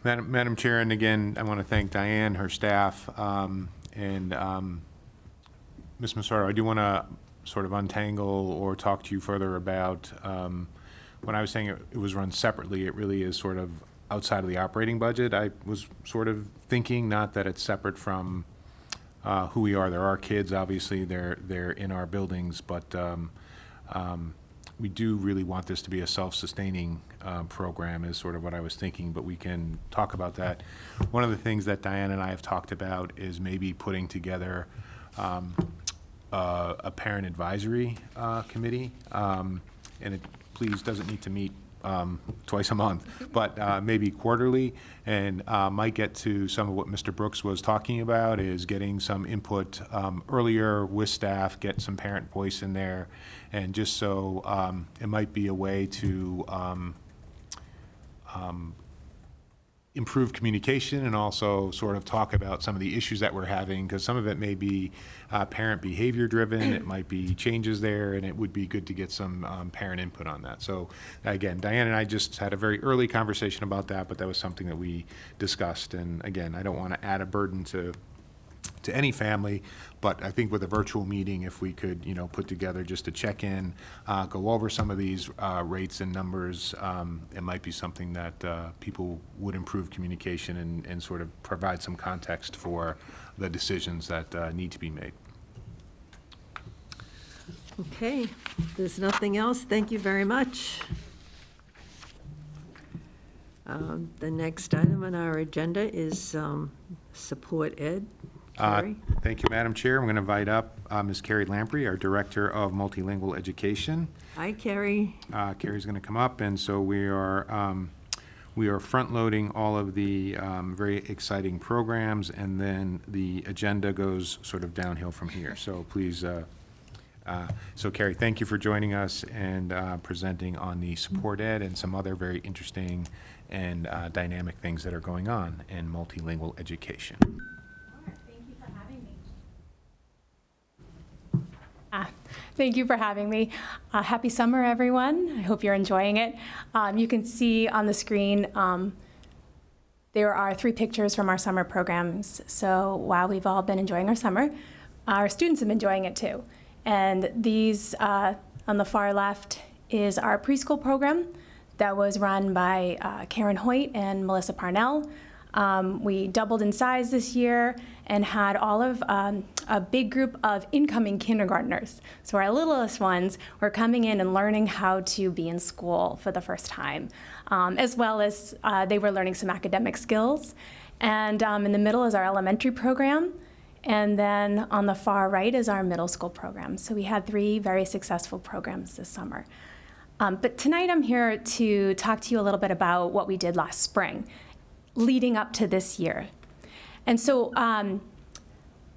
Madam Chair, and again, I want to thank Diane, her staff, and Ms. Massaro. I do want to sort of untangle or talk to you further about, when I was saying it was run separately, it really is sort of outside of the operating budget. I was sort of thinking, not that it's separate from who we are. There are kids, obviously, they're in our buildings, but we do really want this to be a self-sustaining program is sort of what I was thinking, but we can talk about that. One of the things that Diane and I have talked about is maybe putting together a parent advisory committee, and it please doesn't need to meet twice a month, but maybe quarterly, and might get to some of what Mr. Brooks was talking about, is getting some input earlier with staff, get some parent voice in there, and just so it might be a way to improve communication and also sort of talk about some of the issues that we're having, because some of it may be parent behavior driven, it might be changes there, and it would be good to get some parent input on that. So again, Diane and I just had a very early conversation about that, but that was something that we discussed. And again, I don't want to add a burden to any family, but I think with a virtual meeting, if we could, put together just a check-in, go over some of these rates and numbers, it might be something that people would improve communication and sort of provide some context for the decisions that need to be made. Okay, if there's nothing else. Thank you very much. The next item on our agenda is Support Ed. Carrie? Thank you, Madam Chair. I'm going to invite up Ms. Carrie Lamprey, our Director of Multilingual Education. Hi, Carrie. Carrie's going to come up, and so we are front-loading all of the very exciting programs, and then the agenda goes sort of downhill from here. So please, so Carrie, thank you for joining us and presenting on the Support Ed and some other very interesting and dynamic things that are going on in multilingual education. Thank you for having me. Happy summer, everyone. I hope you're enjoying it. You can see on the screen there are 3 pictures from our summer programs. So while we've all been enjoying our summer, our students have been enjoying it too. And these on the far left is our preschool program that was run by Karen Hoyt and Melissa Parnell. We doubled in size this year and had all of a big group of incoming kindergartners. So our littlest ones were coming in and learning how to be in school for the first time, as well as they were learning some academic skills. And in the middle is our elementary program. And then on the far right is our middle school program. So we had 3 very successful programs this summer. But tonight I'm here to talk to you a little bit about what we did last spring, leading up to this year. And so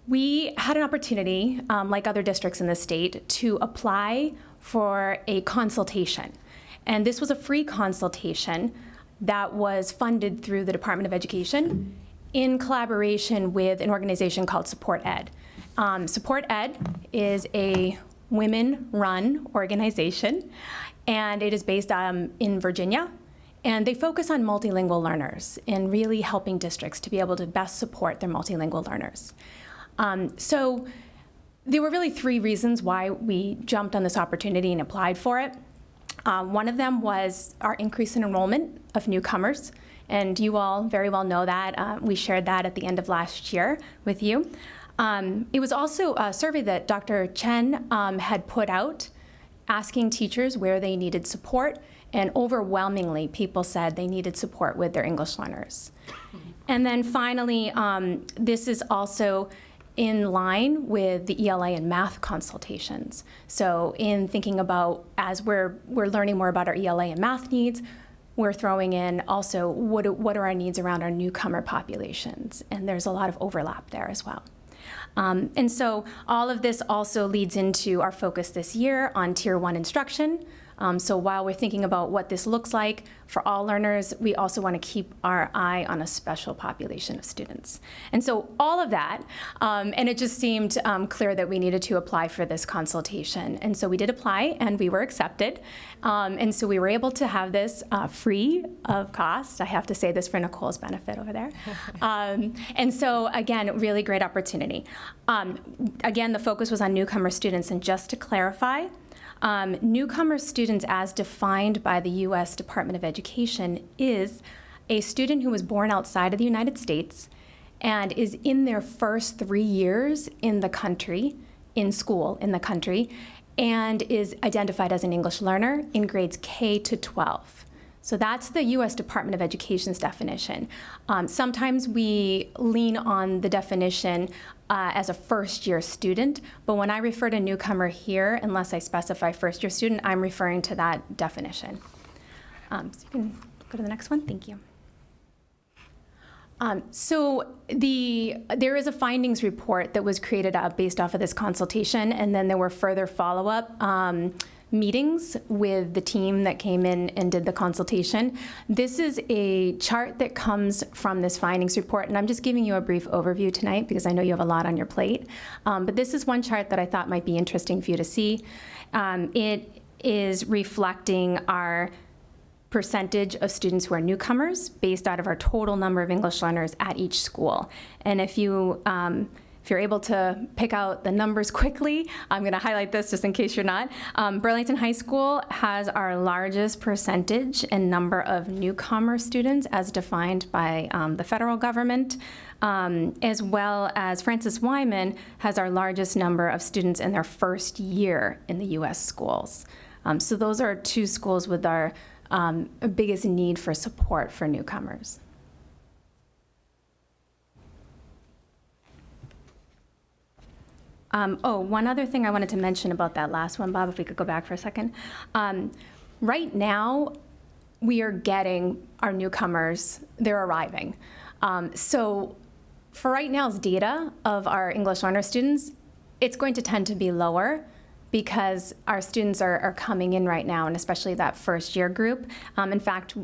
we had an opportunity, like other districts in the state, to apply for a consultation. And this was a free consultation that was funded through the Department of Education in collaboration with an organization called Support Ed. Support Ed is a women-run organization, and it is based in Virginia. And they focus on multilingual learners and really helping districts to be able to best support their multilingual learners. So there were really 3 reasons why we jumped on this opportunity and applied for it. One of them was our increase in enrollment of newcomers. And you all very well know that. We shared that at the end of last year with you. It was also a survey that Dr. Chen had put out asking teachers where they needed support, and overwhelmingly people said they needed support with their English learners. And then finally, this is also in line with the ELA and math consultations. So in thinking about, as we're learning more about our ELA and math needs, we're throwing in also what are our needs around our newcomer populations, and there's a lot of overlap there as well. And so all of this also leads into our focus this year on Tier 1 instruction. So while we're thinking about what this looks like for all learners, we also want to keep our eye on a special population of students. And so all of that, and it just seemed clear that we needed to apply for this consultation. And so we did apply, and we were accepted. And so we were able to have this free of cost. I have to say this for Nicole's benefit over there. And so again, really great opportunity. Again, the focus was on newcomer students. And just to clarify, newcomer students, as defined by the U.S. Department of Education, is a student who was born outside of the United States and is in their first 3 years in the country, in school in the country, and is identified as an English learner in grades K to 12. So that's the U.S. Department of Education's definition. Sometimes we lean on the definition as a first-year student, but when I refer to newcomer here, unless I specify first-year student, I'm referring to that definition. So you can go to the next one. Thank you. So there is a findings report that was created based off of this consultation, and then there were further follow-up meetings with the team that came in and did the consultation. This is a chart that comes from this findings report, and I'm just giving you a brief overview tonight because I know you have a lot on your plate. But this is one chart that I thought might be interesting for you to see. It is reflecting our percentage of students who are newcomers based out of our total number of English learners at each school. And if you're able to pick out the numbers quickly, I'm going to highlight this just in case you're not. Burlington High School has our largest percentage and number of newcomer students as defined by the federal government, as well as Francis Wyman has our largest number of students in their first year in the U.S. schools. So those are 2 schools with our biggest need for support for newcomers. One other thing I wanted to mention about that last one, Bob, if we could go back for a second. Right now, we are getting our newcomers, they're arriving. So for right now's data of our English learner students, it's going to tend to be lower because our students are coming in right now, and especially that first year group. In fact,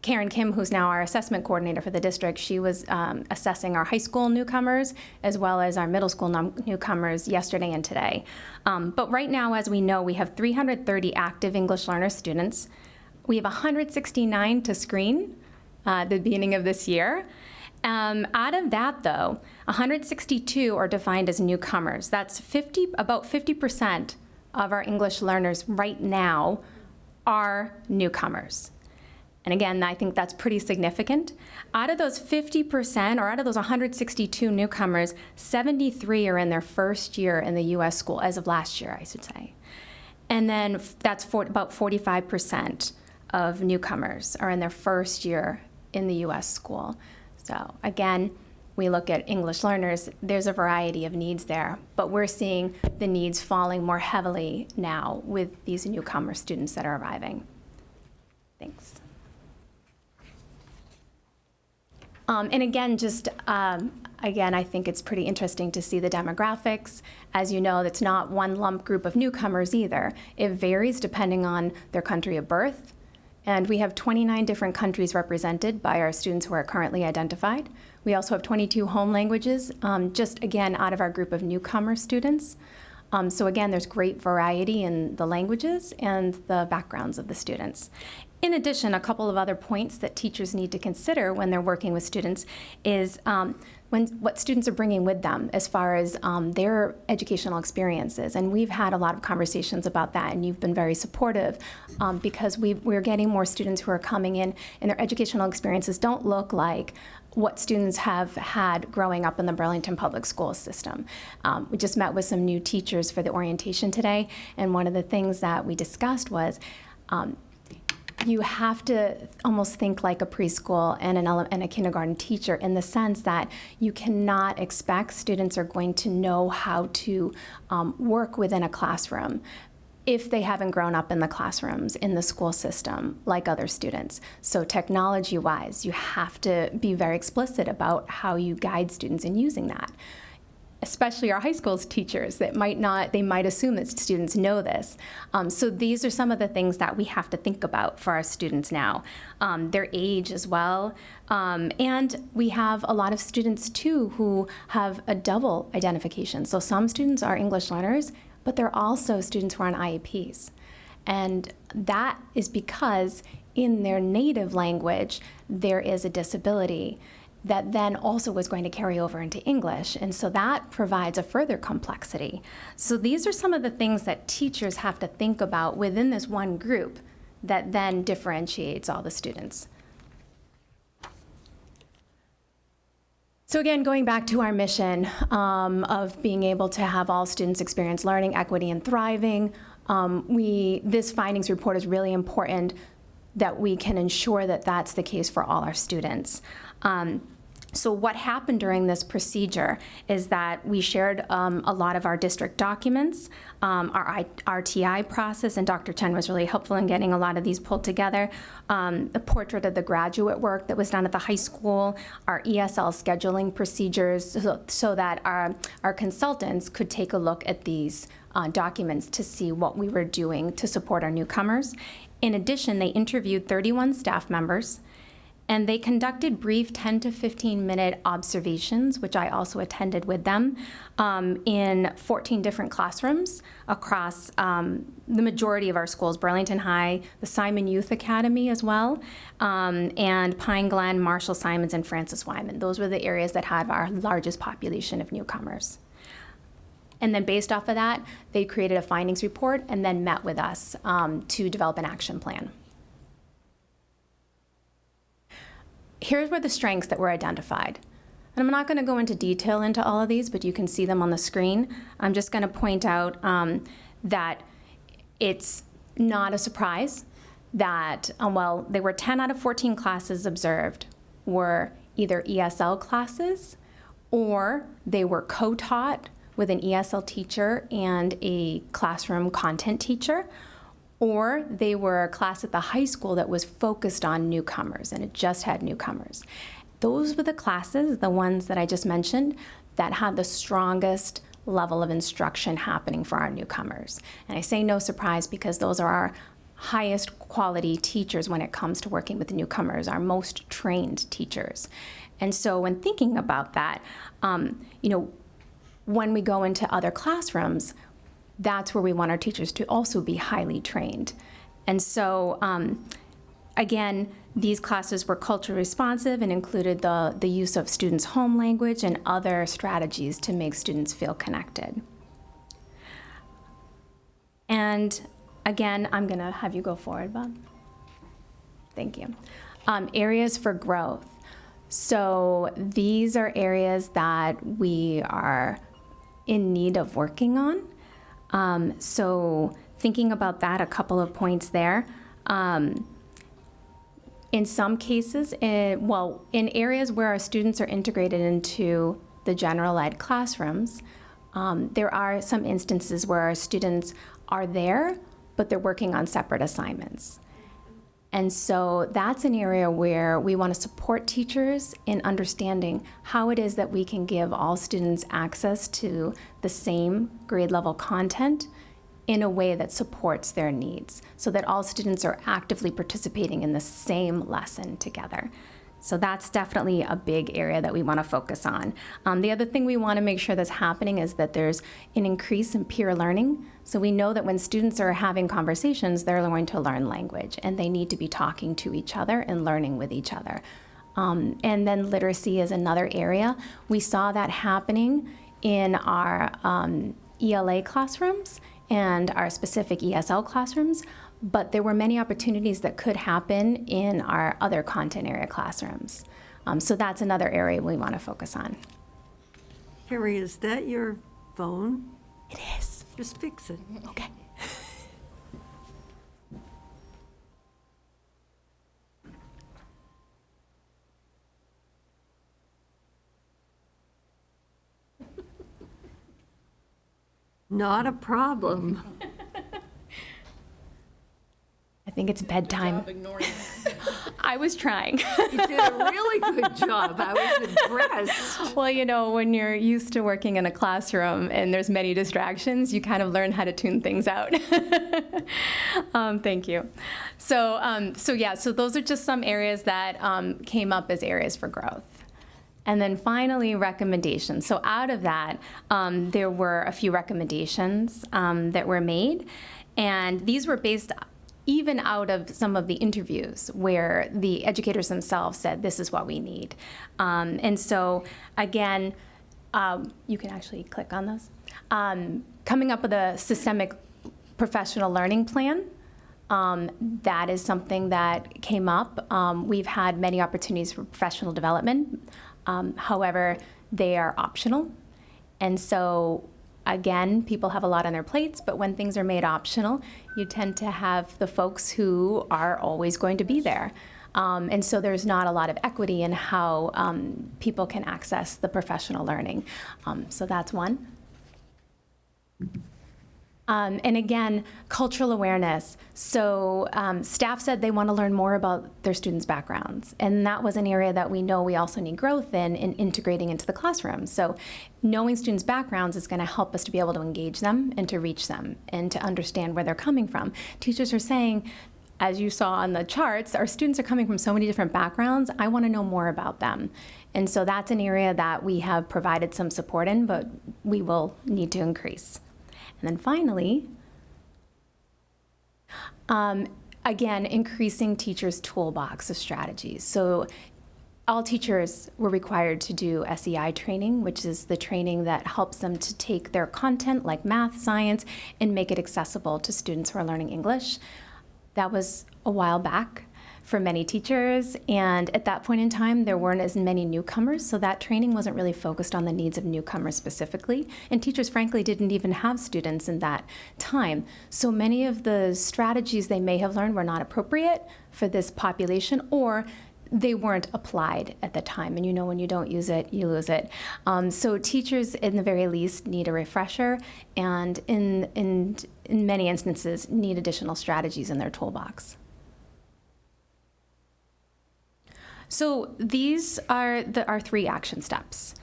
Karen Kim, who's now our assessment coordinator for the district, she was assessing our high school newcomers as well as our middle school newcomers yesterday and today. But right now, as we know, we have 330 active English learner students. We have 169 to screen at the beginning of this year. Out of that, though, 162 are defined as newcomers. That's about 50% of our English learners right now are newcomers. And again, I think that's pretty significant. Out of those 50%, or out of those 162 newcomers, 73 are in their first year in the U.S. school, as of last year, I should say. And then that's about 45% of newcomers are in their first year in the U.S. school. So again, we look at English learners, there's a variety of needs there, but we're seeing the needs falling more heavily now with these newcomer students that are arriving. Thanks. And again, again, I think it's pretty interesting to see the demographics. As you know, it's not one lump group of newcomers either. It varies depending on their country of birth. And we have 29 different countries represented by our students who are currently identified. We also have 22 home languages, just again, out of our group of newcomer students. So again, there's great variety in the languages and the backgrounds of the students. In addition, a couple of other points that teachers need to consider when they're working with students is what students are bringing with them as far as their educational experiences. And we've had a lot of conversations about that, and you've been very supportive because we're getting more students who are coming in, and their educational experiences don't look like what students have had growing up in the Burlington Public School system. We just met with some new teachers for the orientation today, and one of the things that we discussed was you have to almost think like a preschool and a kindergarten teacher, in the sense that you cannot expect students are going to know how to work within a classroom if they haven't grown up in the classrooms in the school system like other students. So technology-wise, you have to be very explicit about how you guide students in using that. Especially our high school teachers that they might assume that students know this. So these are some of the things that we have to think about for our students now. Their age as well. And we have a lot of students too who have a double identification. So some students are English learners, but they're also students who are on IEPs. And that is because in their native language, there is a disability that then also was going to carry over into English. And so that provides a further complexity. So these are some of the things that teachers have to think about within this one group that then differentiates all the students. So again, going back to our mission of being able to have all students experience learning, equity, and thriving, this findings report is really important that we can ensure that that's the case for all our students. So what happened during this procedure is that we shared a lot of our district documents, our RTI process, and Dr. Chen was really helpful in getting a lot of these pulled together. A portrait of the graduate work that was done at the high school, our ESL scheduling procedures, so that our consultants could take a look at these documents to see what we were doing to support our newcomers. In addition, they interviewed 31 staff members, and they conducted brief 10 to 15 minute observations, which I also attended with them, in 14 different classrooms across the majority of our schools, Burlington High, the Simon Youth Academy as well, and Pine Glen, Marshall Simons, and Francis Wyman. Those were the areas that had our largest population of newcomers. And then based off of that, they created a findings report and then met with us to develop an action plan. Here's where the strengths that were identified. And I'm not going to go into detail into all of these, but you can see them on the screen. I'm just going to point out that it's not a surprise that, there were 10 out of 14 classes observed were either ESL classes or they were co-taught with an ESL teacher and a classroom content teacher, or they were a class at the high school that was focused on newcomers and it just had newcomers. Those were the classes, the ones that I just mentioned, that had the strongest level of instruction happening for our newcomers. And I say no surprise because those are our highest quality teachers when it comes to working with newcomers, our most trained teachers. And so when thinking about that, when we go into other classrooms, that's where we want our teachers to also be highly trained. And so, again, these classes were culturally responsive and included the use of students' home language and other strategies to make students feel connected. And again, I'm gonna have you go forward, Bob. Thank you. Areas for growth. So these are areas that we are in need of working on. So thinking about that, a couple of points there. In some cases, in areas where our students are integrated into the general ed classrooms, there are some instances where our students are there, but they're working on separate assignments. And so that's an area where we want to support teachers in understanding how it is that we can give all students access to the same grade level content in a way that supports their needs, so that all students are actively participating in the same lesson together. So that's definitely a big area that we want to focus on. The other thing we want to make sure that's happening is that there's an increase in peer learning. So we know that when students are having conversations, they're going to learn language, and they need to be talking to each other and learning with each other. And then literacy is another area. We saw that happening in our ELA classrooms and our specific ESL classrooms, but there were many opportunities that could happen in our other content area classrooms. So that's another area we want to focus on. Carrie, is that your phone? It is. Just fix it. Okay. Not a problem. I think it's bedtime. I was trying. You did a really good job. I was impressed. Well, you know, when you're used to working in a classroom and there's many distractions, you kind of learn how to tune things out. Thank you. So those are just some areas that came up as areas for growth. And then finally, recommendations. So out of that, there were a few recommendations that were made, and these were based even out of some of the interviews where the educators themselves said, this is what we need. And so again, you can actually click on those. Coming up with a systemic professional learning plan. That is something that came up. We've had many opportunities for professional development. However, they are optional. And so, again, people have a lot on their plates, but when things are made optional, you tend to have the folks who are always going to be there. And so there's not a lot of equity in how people can access the professional learning. So that's one. And again, cultural awareness. So staff said they want to learn more about their students' backgrounds. And that was an area that we know we also need growth in integrating into the classroom. So knowing students' backgrounds is going to help us to be able to engage them and to reach them and to understand where they're coming from. Teachers are saying, as you saw on the charts, our students are coming from so many different backgrounds. I want to know more about them. And so that's an area that we have provided some support in, but we will need to increase. And then finally, again, increasing teachers' toolbox of strategies. So all teachers were required to do SEI training, which is the training that helps them to take their content like math, science, and make it accessible to students who are learning English. That was a while back for many teachers, and at that point in time, there weren't as many newcomers, so that training wasn't really focused on the needs of newcomers specifically, and teachers frankly didn't even have students in that time. So many of the strategies they may have learned were not appropriate for this population, or they weren't applied at the time, and you know when you don't use it, you lose it. So teachers, in the very least, need a refresher, and in many instances, need additional strategies in their toolbox. So these are our 3 action steps.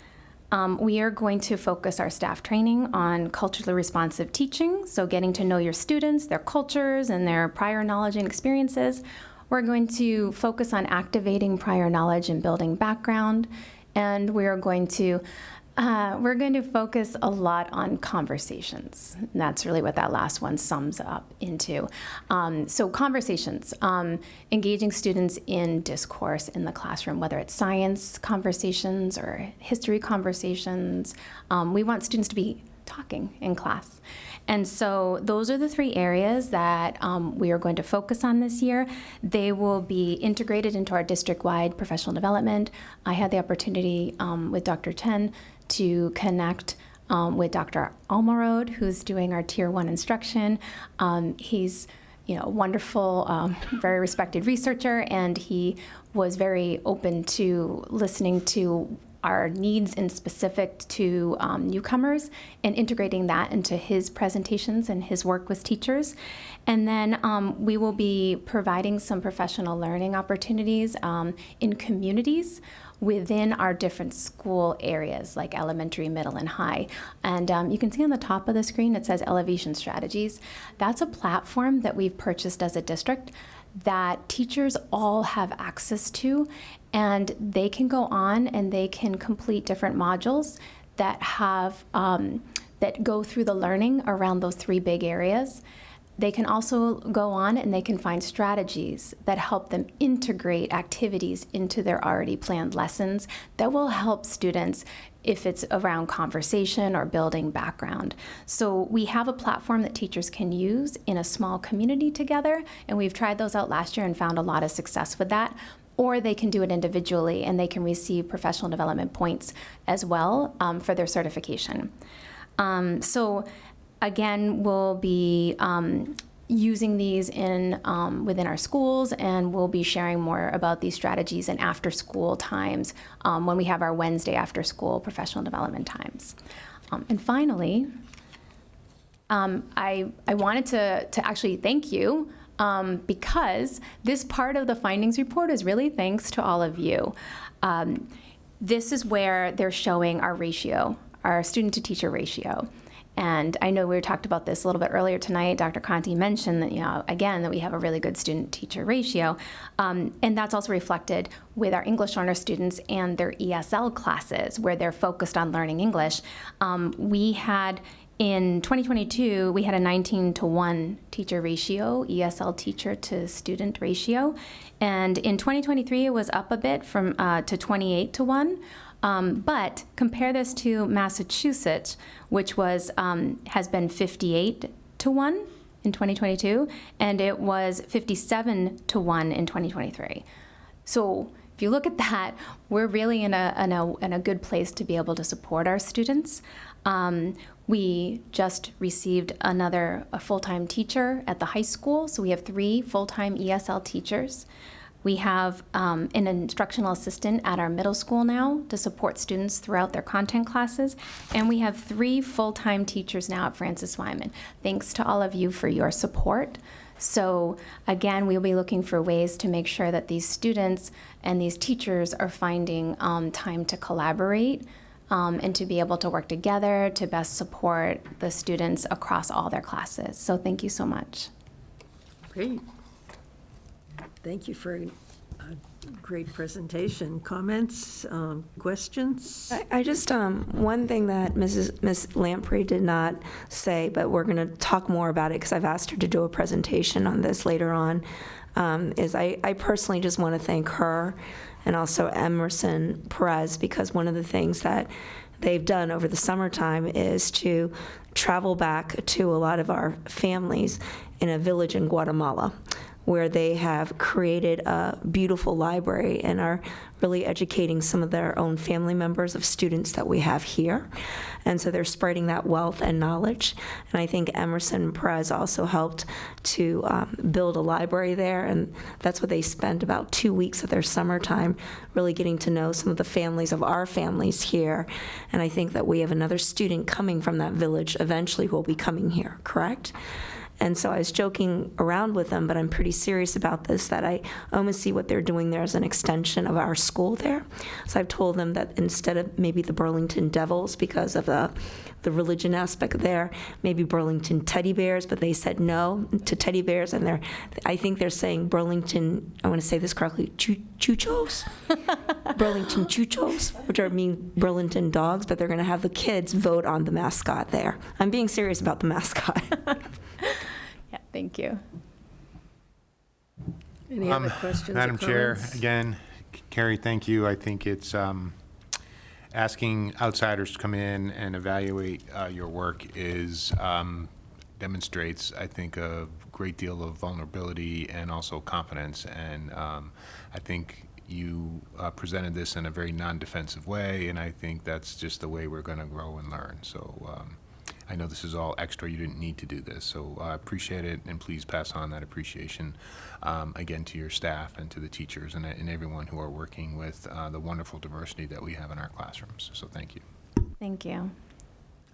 We are going to focus our staff training on culturally responsive teaching, so getting to know your students, their cultures, and their prior knowledge and experiences. We're going to focus on activating prior knowledge and building background, and we're going to focus a lot on conversations. And that's really what that last one sums up into. So conversations, engaging students in discourse in the classroom, whether it's science conversations or history conversations. We want students to be talking in class. And so those are the 3 areas that we are going to focus on this year. They will be integrated into our district-wide professional development. I had the opportunity with Dr. Chen to connect with Dr. Almarode, who's doing our Tier 1 instruction. He's a wonderful, very respected researcher, and he was very open to listening to our needs and specific to newcomers and integrating that into his presentations and his work with teachers. And then we will be providing some professional learning opportunities in communities within our different school areas, like elementary, middle, and high. And you can see on the top of the screen, it says Elevation Strategies. That's a platform that we've purchased as a district that teachers all have access to, and they can go on and they can complete different modules that have that go through the learning around those 3 big areas. They can also go on and they can find strategies that help them integrate activities into their already planned lessons that will help students if it's around conversation or building background. So we have a platform that teachers can use in a small community together, and we've tried those out last year and found a lot of success with that. Or they can do it individually and they can receive professional development points as well for their certification. So again, we'll be using these in within our schools, and we'll be sharing more about these strategies in after school times when we have our Wednesday after school professional development times. And finally, I wanted to actually thank you because this part of the findings report is really thanks to all of you. This is where they're showing our ratio, our student to teacher ratio. And I know we talked about this a little bit earlier tonight. Dr. Conti mentioned that, again, that we have a really good student-teacher ratio. And that's also reflected with our English learner students and their ESL classes, where they're focused on learning English. In 2022, we had a 19-to-1 teacher ratio, ESL teacher to student ratio. And in 2023, it was up a bit from to 28-to-1. But compare this to Massachusetts, which was has been 58-to-1 in 2022, and it was 57-to-1 in 2023. So if you look at that, we're really in a good place to be able to support our students. We just received a full-time teacher at the high school, so we have 3 full-time ESL teachers. We have an instructional assistant at our middle school now to support students throughout their content classes. And we have 3 full-time teachers now at Francis Wyman. Thanks to all of you for your support. So again, we'll be looking for ways to make sure that these students and these teachers are finding time to collaborate and to be able to work together to best support the students across all their classes. So thank you so much. Great. Thank you for a great presentation. Comments, questions? I just, one thing that Ms. Lamprey did not say, but we're going to talk more about it because I've asked her to do a presentation on this later on, is I personally just want to thank her and also Emerson Perez, because one of the things that they've done over the summertime is to travel back to a lot of our families in a village in Guatemala, where they have created a beautiful library and are really educating some of their own family members of students that we have here. And so they're spreading that wealth and knowledge. And I think Emerson Perez also helped to build a library there, and that's what they spent about 2 weeks of their summertime really getting to know some of the families of our families here. And I think that we have another student coming from that village eventually who will be coming here, correct? And so I was joking around with them, but I'm pretty serious about this, that I almost see what they're doing there as an extension of our school there. So I've told them that instead of maybe the Burlington Devils, because of the religion aspect there, maybe Burlington Teddy Bears, but they said no to Teddy Bears, and I think they're saying Burlington, I want to say this correctly, Chuchos? Burlington Chuchos, which mean Burlington dogs, but they're going to have the kids vote on the mascot there. I'm being serious about the mascot. Yeah, thank you. Any other questions or Madam Chair, comments? again, Carrie, thank you. I think it's asking outsiders to come in and evaluate your work is, demonstrates, I think, a great deal of vulnerability and also confidence. And I think you presented this in a very non-defensive way, and I think that's just the way we're going to grow and learn. So I know this is all extra. You didn't need to do this, so I appreciate it, and please pass on that appreciation again to your staff and to the teachers and everyone who are working with the wonderful diversity that we have in our classrooms. So thank you. Thank you.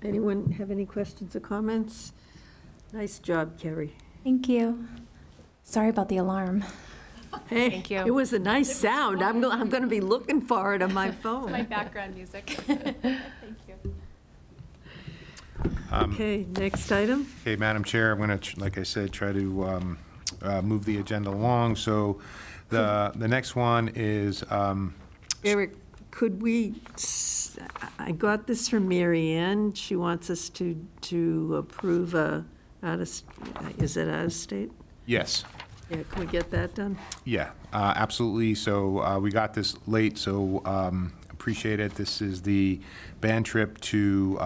Anyone have any questions or comments? Nice job, Carrie. Thank you. Sorry about the alarm. Hey, Thank you. it was a nice sound. I'm going to be looking for it on my My phone. background music. Thank you. Okay, next item. Okay, Madam Chair, I'm going to, like I said, try to move the agenda along. So the next one is, Eric, could we, I got this from Mary Ann. She wants us to approve is it out of state? yes. Yeah, can we get that done? Yeah, absolutely. So we got this late, so appreciate it. This is the band trip to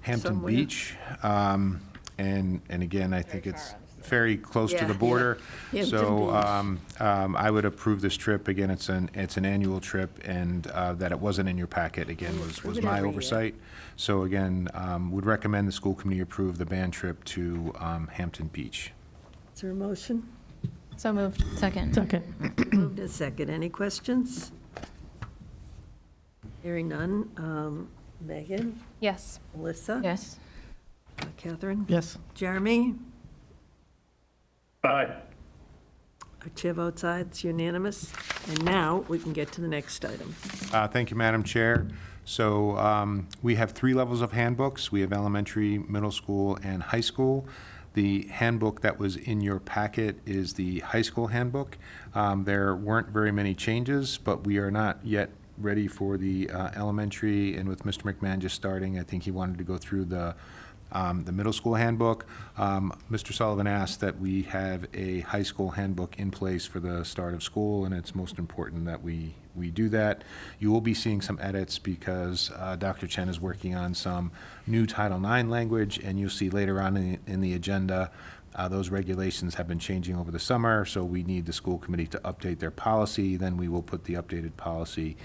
Hampton Somewhere. Beach. And again, I think it's very close to Yeah, the border. yeah. So Hampton I would approve this trip. Again, it's an annual trip, and that it wasn't in your packet, again, approve was it my every year. oversight. So again, would recommend the school committee approve the band trip to Hampton Beach. Is there a motion? So moved. Second. Second. Moved and second. Any questions? Hearing none. Megan? Yes. Melissa? Yes. Catherine? Yes. Jeremy? Aye. Our chair votes aye. It's unanimous. And now we can get to the next item. Thank you, Madam Chair. So we have 3 levels of handbooks. We have elementary, middle school, and high school. The handbook that was in your packet is the high school handbook. There weren't very many changes, but we are not yet ready for the elementary, and with Mr. McMahon just starting, I think he wanted to go through the middle school handbook. Mr. Sullivan asked that we have a high school handbook in place for the start of school, and it's most important that we do that. You will be seeing some edits because Dr. Chen is working on some new Title IX language, and you'll see later on in the agenda, those regulations have been changing over the summer, so we need the school committee to update their policy. Then we will put the updated policy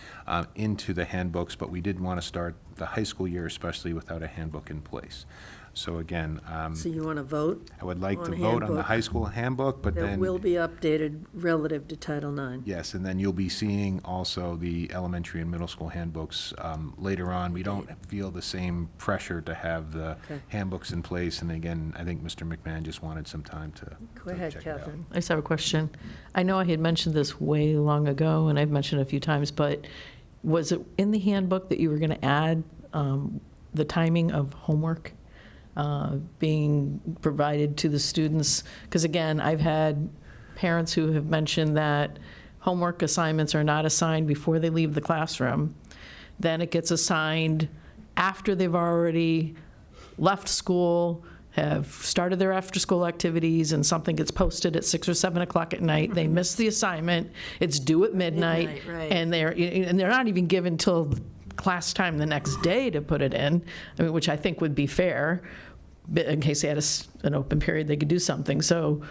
into the handbooks, but we did want to start the high school year especially without a handbook in place. So again, So you want to vote? I would like on to a vote on the handbook high school handbook, but that then. will be updated relative to Title IX. Yes, and then you'll be seeing also the elementary and middle school handbooks later on. We don't feel the same pressure to have the Okay. handbooks in place, and again, I think Mr. McMahon just wanted some time to Go ahead, check it out. Catherine. I just have a question. I know I had mentioned this way long ago, and I've mentioned it a few times, but was it in the handbook that you were going to add the timing of homework being provided to the students? Because again, I've had parents who have mentioned that homework assignments are not assigned before they leave the classroom. Then it gets assigned after they've already left school, have started their after-school activities, and something gets posted at 6 or 7 o'clock at night. They miss the assignment. It's due at midnight, Midnight, right. and they're not even given till class time the next day to put it in. I mean, which I think would be fair, but in case they had an open period, they could do something. So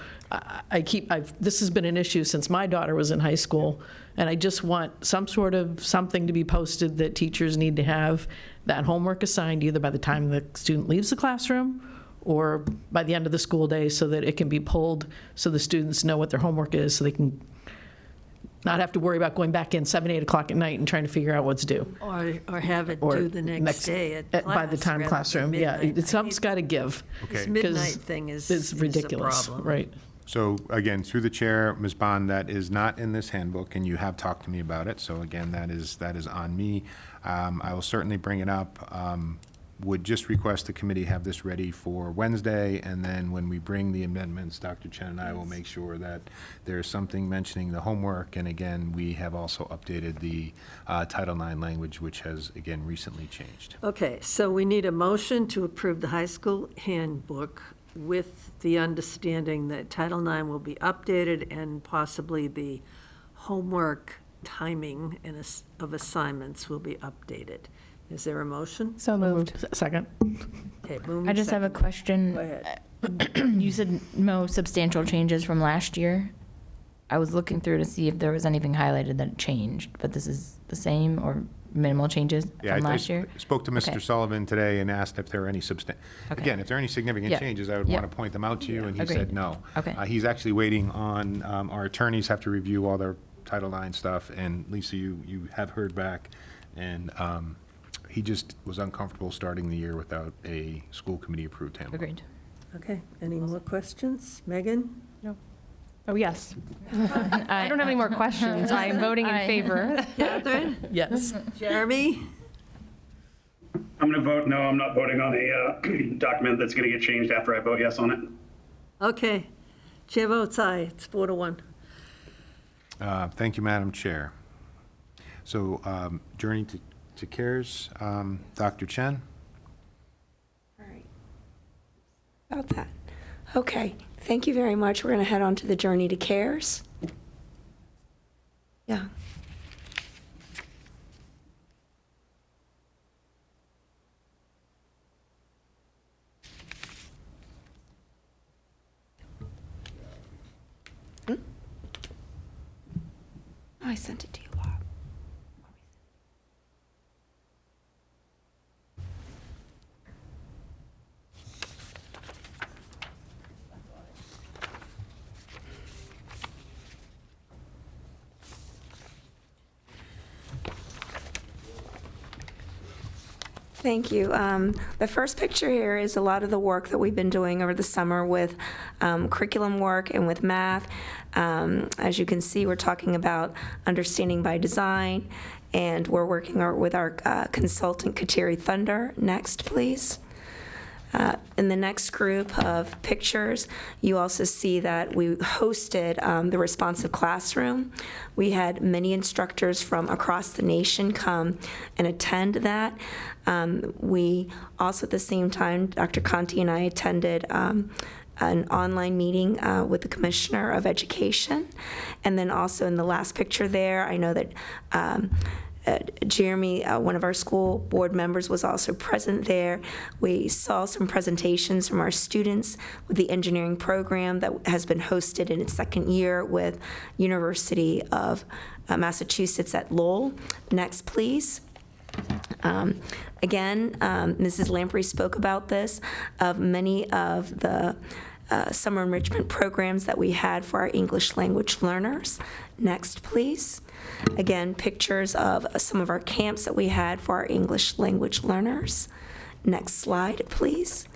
this has been an issue since my daughter was in high school, and I just want some sort of something to be posted that teachers need to have that homework assigned either by the time the student leaves the classroom or by the end of the school day, so that it can be pulled so the students know what their homework is, so they can not have to worry about going back in 7, 8 o'clock at night and trying to figure out what's due. Or have it Or due the next day at class. By the time rather classroom, than yeah, midnight. something's got to give. This Okay. midnight thing is It's a ridiculous, problem. right? So again, through the chair, Ms. Bond, that is not in this handbook, and you have talked to me about it. So again, that is on me. I will certainly bring it up. Would just request the committee have this ready for Wednesday, and then when we bring the amendments, Dr. Chen and I will make sure that there's something mentioning the homework. And again, we have also updated the Title IX language, which has, again, recently changed. Okay, so we need a motion to approve the high school handbook with the understanding that Title IX will be updated and possibly the homework timing of assignments will be updated. Is there a motion? So moved. Second. Okay, moved I just have a second. question. Go ahead. You said no substantial changes from last year. I was looking through to see if there was anything highlighted that changed, but this is the same or minimal changes Yeah, from I last year? spoke to Mr. Okay. Sullivan today and asked if there are any Okay. again, if there are any significant Yeah. changes, I would Yeah. want to point them out to you, and he Agreed. said no. Okay. He's actually waiting on, our attorneys have to review all their Title IX stuff, and Lisa, you have heard back, and he just was uncomfortable starting the year without a school committee-approved handbook. Agreed. Okay, any more questions? Megan? Oh, yes. I don't have any more questions. I am voting in Aye. favor. Catherine? Yes. Jeremy? I'm going to vote no. I'm not voting on a document that's going to get changed after I vote yes on it. Okay. Chair votes aye. It's 4-1. Thank you, Madam Chair. So, Journey to CARES, Dr. Chen? All right. About that. Okay, thank you very much. We're going to head on to the Journey to CARES. Yeah. I sent it to you, Bob. Thank you. The first picture here is a lot of the work that we've been doing over the summer with curriculum work and with math. As you can see, we're talking about understanding by design, and we're working with our consultant, Kateri Thunder. Next, please. In the next group of pictures, you also see that we hosted the responsive classroom. We had many instructors from across the nation come and attend that. We also, at the same time, Dr. Conti and I attended an online meeting with the Commissioner of Education. And then also in the last picture there, I know that Jeremy, one of our school board members, was also present there. We saw some presentations from our students with the engineering program that has been hosted in its second year with University of Massachusetts at Lowell. Next, please. Again, Mrs. Lamprey spoke about this, of many of the summer enrichment programs that we had for our English language learners. Next, please. Again, pictures of some of our camps that we had for our English language learners. Next slide, please.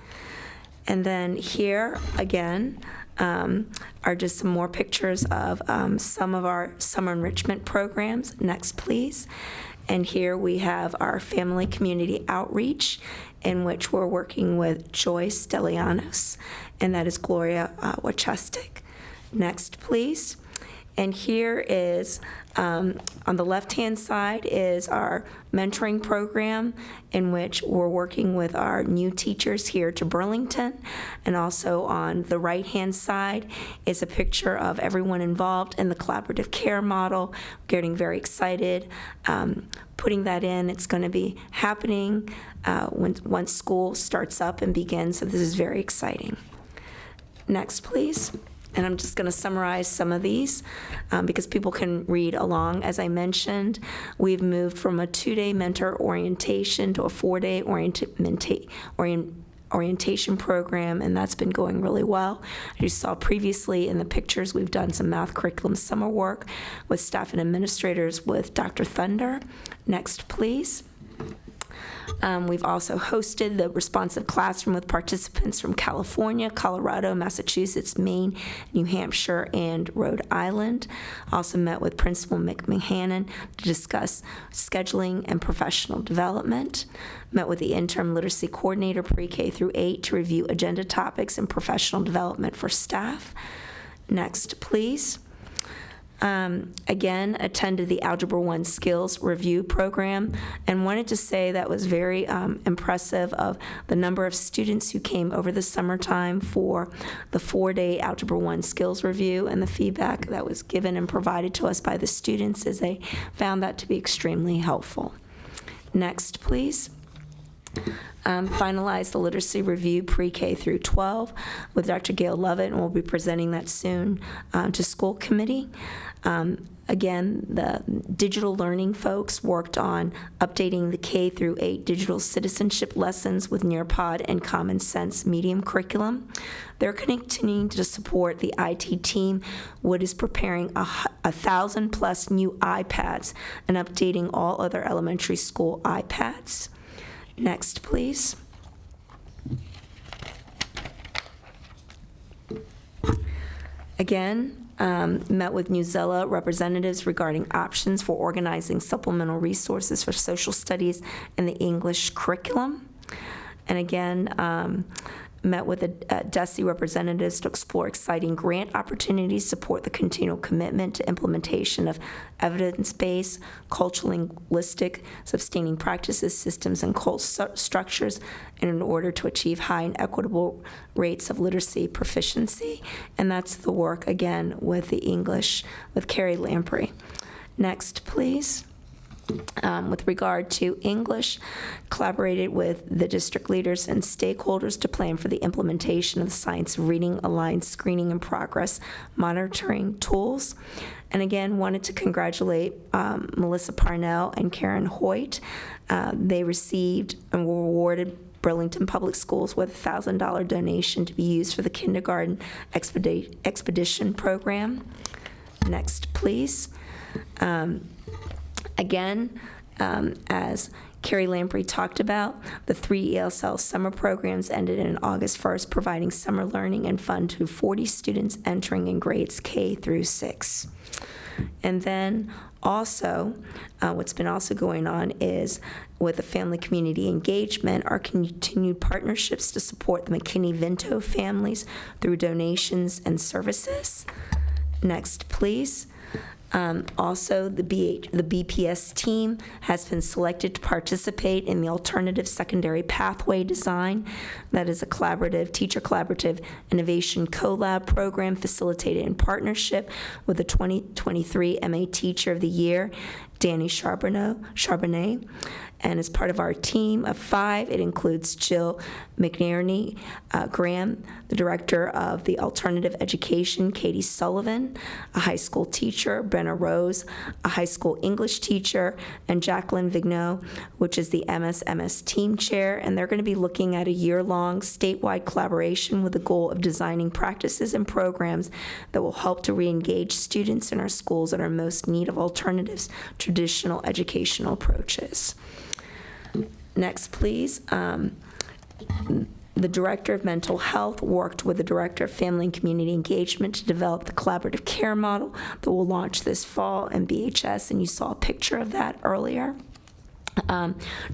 And then here, again, are just some more pictures of some of our summer enrichment programs. Next, please. And here we have our family community outreach, in which we're working with Joyce Delianos, and that is Gloria Wachestic. Next, please. And here is, on the left-hand side, is our mentoring program, in which we're working with our new teachers here to Burlington. And also on the right-hand side is a picture of everyone involved in the collaborative care model. Getting very excited, putting that in. It's going to be happening once school starts up and begins, so this is very exciting. Next, please. And I'm just going to summarize some of these because people can read along. As I mentioned, we've moved from a 2-day mentor orientation to a 4-day orientation program, and that's been going really well. As you saw previously in the pictures, we've done some math curriculum summer work with staff and administrators with Dr. Thunder. Next, please. We've also hosted the responsive classroom with participants from California, Colorado, Massachusetts, Maine, New Hampshire, and Rhode Island. Also met with Principal McMahon to discuss scheduling and professional development. Met with the interim literacy coordinator pre-K through 8 to review agenda topics and professional development for staff. Next, please. Again, attended the Algebra 1 Skills Review Program, and wanted to say that was very impressive of the number of students who came over the summertime for the 4-day Algebra 1 Skills Review, and the feedback that was given and provided to us by the students as they found that to be extremely helpful. Next, please. Finalize the literacy review pre-K through 12 with Dr. Gail Lovett, and we'll be presenting that soon to school committee. Again, the digital learning folks worked on updating the K through 8 digital citizenship lessons with Nearpod and Common Sense medium curriculum. They're continuing to support the IT team, which is preparing 1,000+ new iPads and updating all other elementary school iPads. Next, please. Again, met with Newsella representatives regarding options for organizing supplemental resources for social studies and the English curriculum. And again, met with the DESE representatives to explore exciting grant opportunities, support the continual commitment to implementation of evidence-based, cultural, linguistic, sustaining practices, systems, and structures in order to achieve high and equitable rates of literacy proficiency. And that's the work, again, with the English, with Carrie Lamprey. Next, please. With regard to English, collaborated with the district leaders and stakeholders to plan for the implementation of the Science Reading Aligned Screening and Progress monitoring tools. And again, wanted to congratulate Melissa Parnell and Karen Hoyt. They received and were awarded Burlington Public Schools with a $1,000 donation to be used for the kindergarten expedition program. Next, please. Again, as Carrie Lamprey talked about, the 3 ESL summer programs ended on August 1st, providing summer learning and fun to 40 students entering in grades K through 6. And then also, what's been also going on is with the family community engagement, our continued partnerships to support the McKinney-Vento families through donations and services. Next, please. Also, the BPS team has been selected to participate in the Alternative Secondary Pathway Design. That is a teacher collaborative innovation collab program facilitated in partnership with the 2023 MA Teacher of the Year, Danny Charbonnet. And as part of our team of 5, it includes Jill McNerney Graham, the director of the Alternative Education, Katie Sullivan, a high school teacher, Brenna Rose, a high school English teacher, and Jacqueline Vigneault, which is the MS team chair. And they're going to be looking at a year-long statewide collaboration with the goal of designing practices and programs that will help to re-engage students in our schools that are most in need of alternatives, traditional educational approaches. Next, please. The Director of Mental Health worked with the Director of Family and Community Engagement to develop the collaborative care model that will launch this fall in BHS, and you saw a picture of that earlier.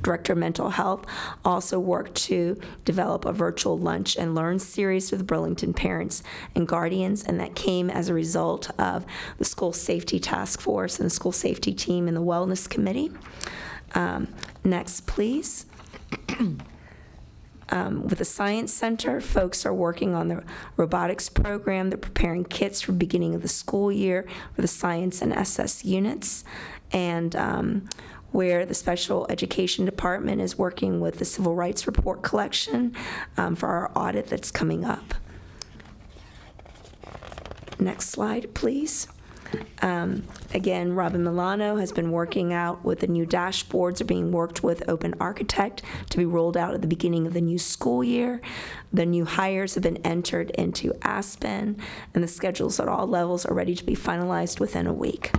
Director of Mental Health also worked to develop a virtual lunch and learn series with Burlington parents and guardians, and that came as a result of the School Safety Task Force and the School Safety Team and the Wellness Committee. Next, please. With the Science Center, folks are working on the robotics program. They're preparing kits for beginning of the school year for the science and SS units. And where the Special Education Department is working with the Civil Rights Report collection for our audit that's coming up. Next slide, please. Again, Robin Milano has been working out with the new dashboards are being worked with Open Architect to be rolled out at the beginning of the new school year. The new hires have been entered into Aspen, and the schedules at all levels are ready to be finalized within a week.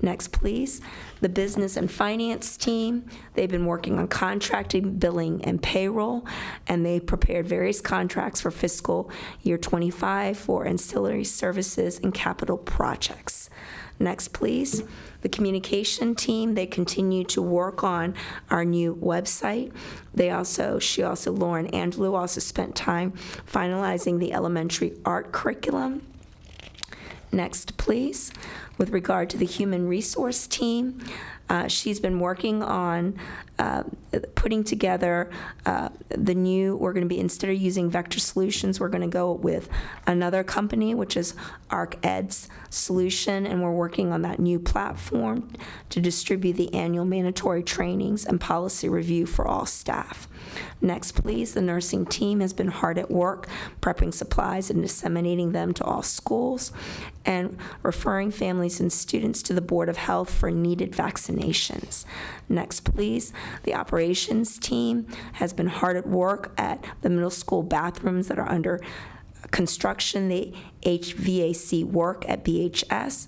Next, please. The business and finance team, they've been working on contracting, billing, and payroll, and they prepared various contracts for fiscal year 25 for ancillary services and capital projects. Next, please. The communication team, they continue to work on our new website. Lauren Angelou also spent time finalizing the elementary art curriculum. Next, please. With regard to the human resource team, she's been working on putting together the new, we're going to be, instead of using Vector Solutions, we're going to go with another company, which is ArcEd's solution, and we're working on that new platform to distribute the annual mandatory trainings and policy review for all staff. Next, please. The nursing team has been hard at work prepping supplies and disseminating them to all schools and referring families and students to the Board of Health for needed vaccinations. Next, please. The operations team has been hard at work at the middle school bathrooms that are under construction, the HVAC work at BHS,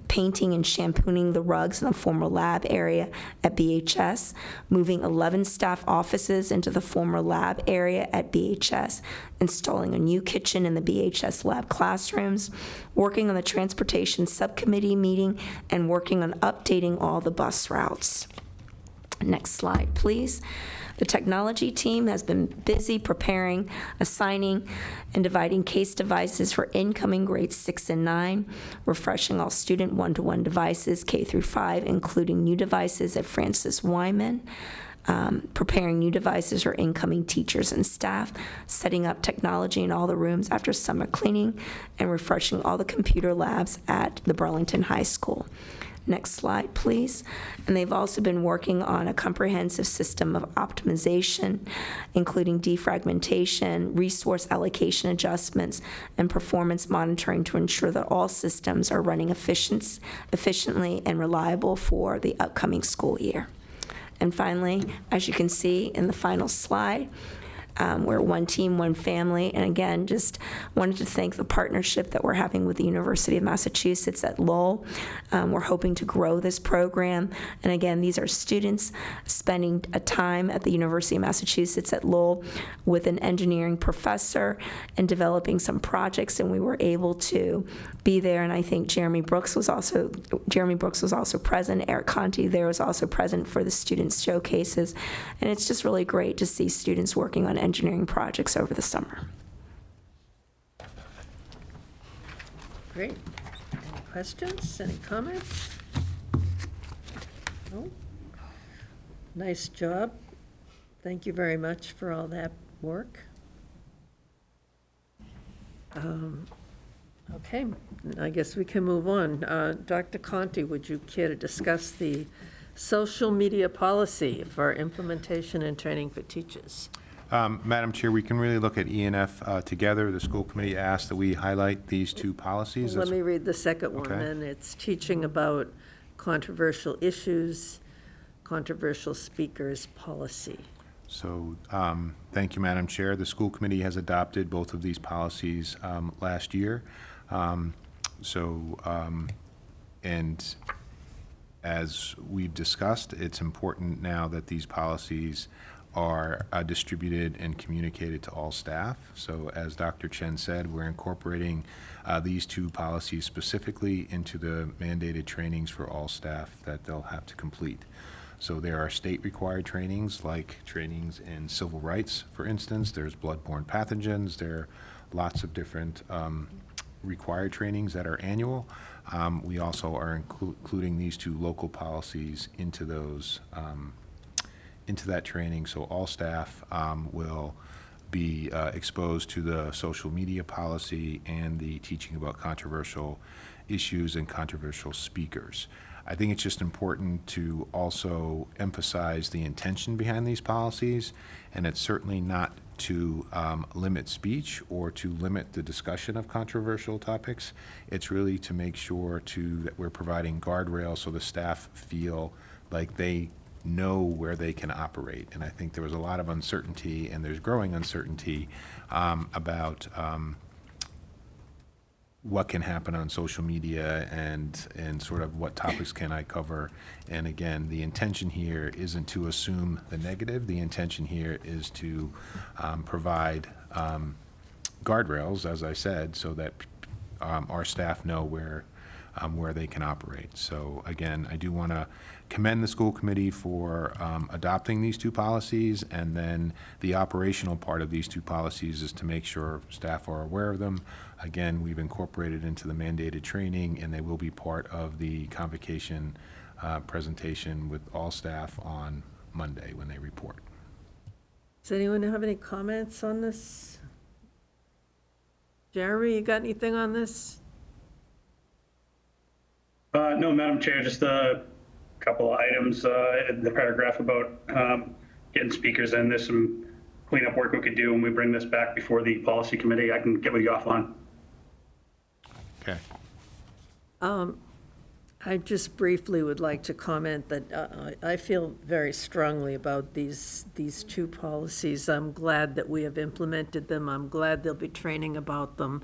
painting and shampooing the rugs in the former lab area at BHS, moving 11 staff offices into the former lab area at BHS, installing a new kitchen in the BHS lab classrooms, working on the transportation subcommittee meeting, and working on updating all the bus routes. Next slide, please. The technology team has been busy preparing, assigning, and dividing case devices for incoming grades 6 and 9, refreshing all student one-to-one devices K through 5, including new devices at Francis Wyman, preparing new devices for incoming teachers and staff, setting up technology in all the rooms after summer cleaning, and refreshing all the computer labs at the Burlington High School. Next slide, please. And they've also been working on a comprehensive system of optimization, including defragmentation, resource allocation adjustments, and performance monitoring to ensure that all systems are running efficiently and reliable for the upcoming school year. And finally, as you can see in the final slide, we're one team, one family, and again, just wanted to thank the partnership that we're having with the University of Massachusetts at Lowell. We're hoping to grow this program, and again, these are students spending a time at the University of Massachusetts at Lowell with an engineering professor and developing some projects, and we were able to be there, and I think Jeremy Brooks was also present, Eric Conti there was also present for the students' showcases, and it's just really great to see students working on engineering projects over the summer. Great. Any questions? Any comments? No? Nice job. Thank you very much for all that work. Okay, I guess we can move on. Dr. Conti, would you care to discuss the social media policy for implementation and training for teachers? Madam Chair, we can really look at E&F together. The school committee asked that we highlight these two policies. Let me read the second one, Okay. then. It's teaching about controversial issues, controversial speakers policy. So, thank you, Madam Chair. The school committee has adopted both of these policies last year. And as we've discussed, it's important now that these policies are distributed and communicated to all staff. So as Dr. Chen said, we're incorporating these two policies specifically into the mandated trainings for all staff that they'll have to complete. So there are state-required trainings, like trainings in civil rights, for instance. There's bloodborne pathogens. There are lots of different required trainings that are annual. We also are including these two local policies into those into that training, so all staff will be exposed to the social media policy and the teaching about controversial issues and controversial speakers. I think it's just important to also emphasize the intention behind these policies, and it's certainly not to limit speech or to limit the discussion of controversial topics. It's really to make sure that we're providing guardrails so the staff feel like they know where they can operate. And I think there was a lot of uncertainty, and there's growing uncertainty about what can happen on social media and sort of what topics can I cover. And again, the intention here isn't to assume the negative. The intention here is to provide guardrails, as I said, so that our staff know where where they can operate. So again, I do want to commend the school committee for adopting these two policies, and then the operational part of these two policies is to make sure staff are aware of them. Again, we've incorporated into the mandated training, and they will be part of the convocation presentation with all staff on Monday when they report. Does anyone have any comments on this? Jeremy, you got anything on this? No, Madam Chair, just a couple of items in the paragraph about getting speakers in. There's some cleanup work we could do when we bring this back before the policy committee. I can get with you offline. Okay. I just briefly would like to comment that I feel very strongly about these two policies. I'm glad that we have implemented them. I'm glad there'll be training about them.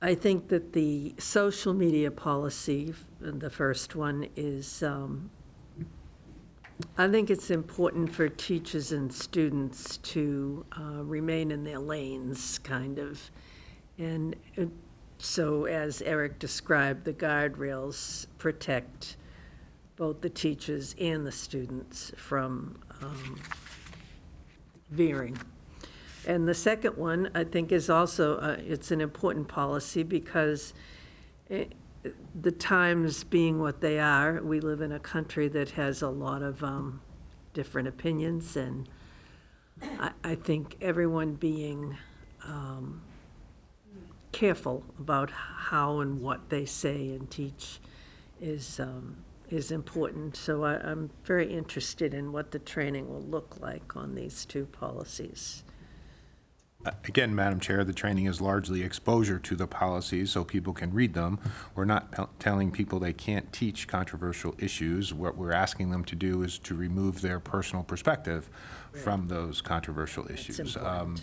I think that the social media policy, the first one, is, I think it's important for teachers and students to remain in their lanes, kind of. And so, as Eric described, the guardrails protect both the teachers and the students from veering. And the second one, I think, is also, it's an important policy because the times being what they are, we live in a country that has a lot of different opinions, and I think everyone being careful about how and what they say and teach is important. So I'm very interested in what the training will look like on these two policies. Again, Madam Chair, the training is largely exposure to the policies so people can read them. We're not telling people they can't teach controversial issues. What we're asking them to do is to remove their personal perspective from those controversial issues.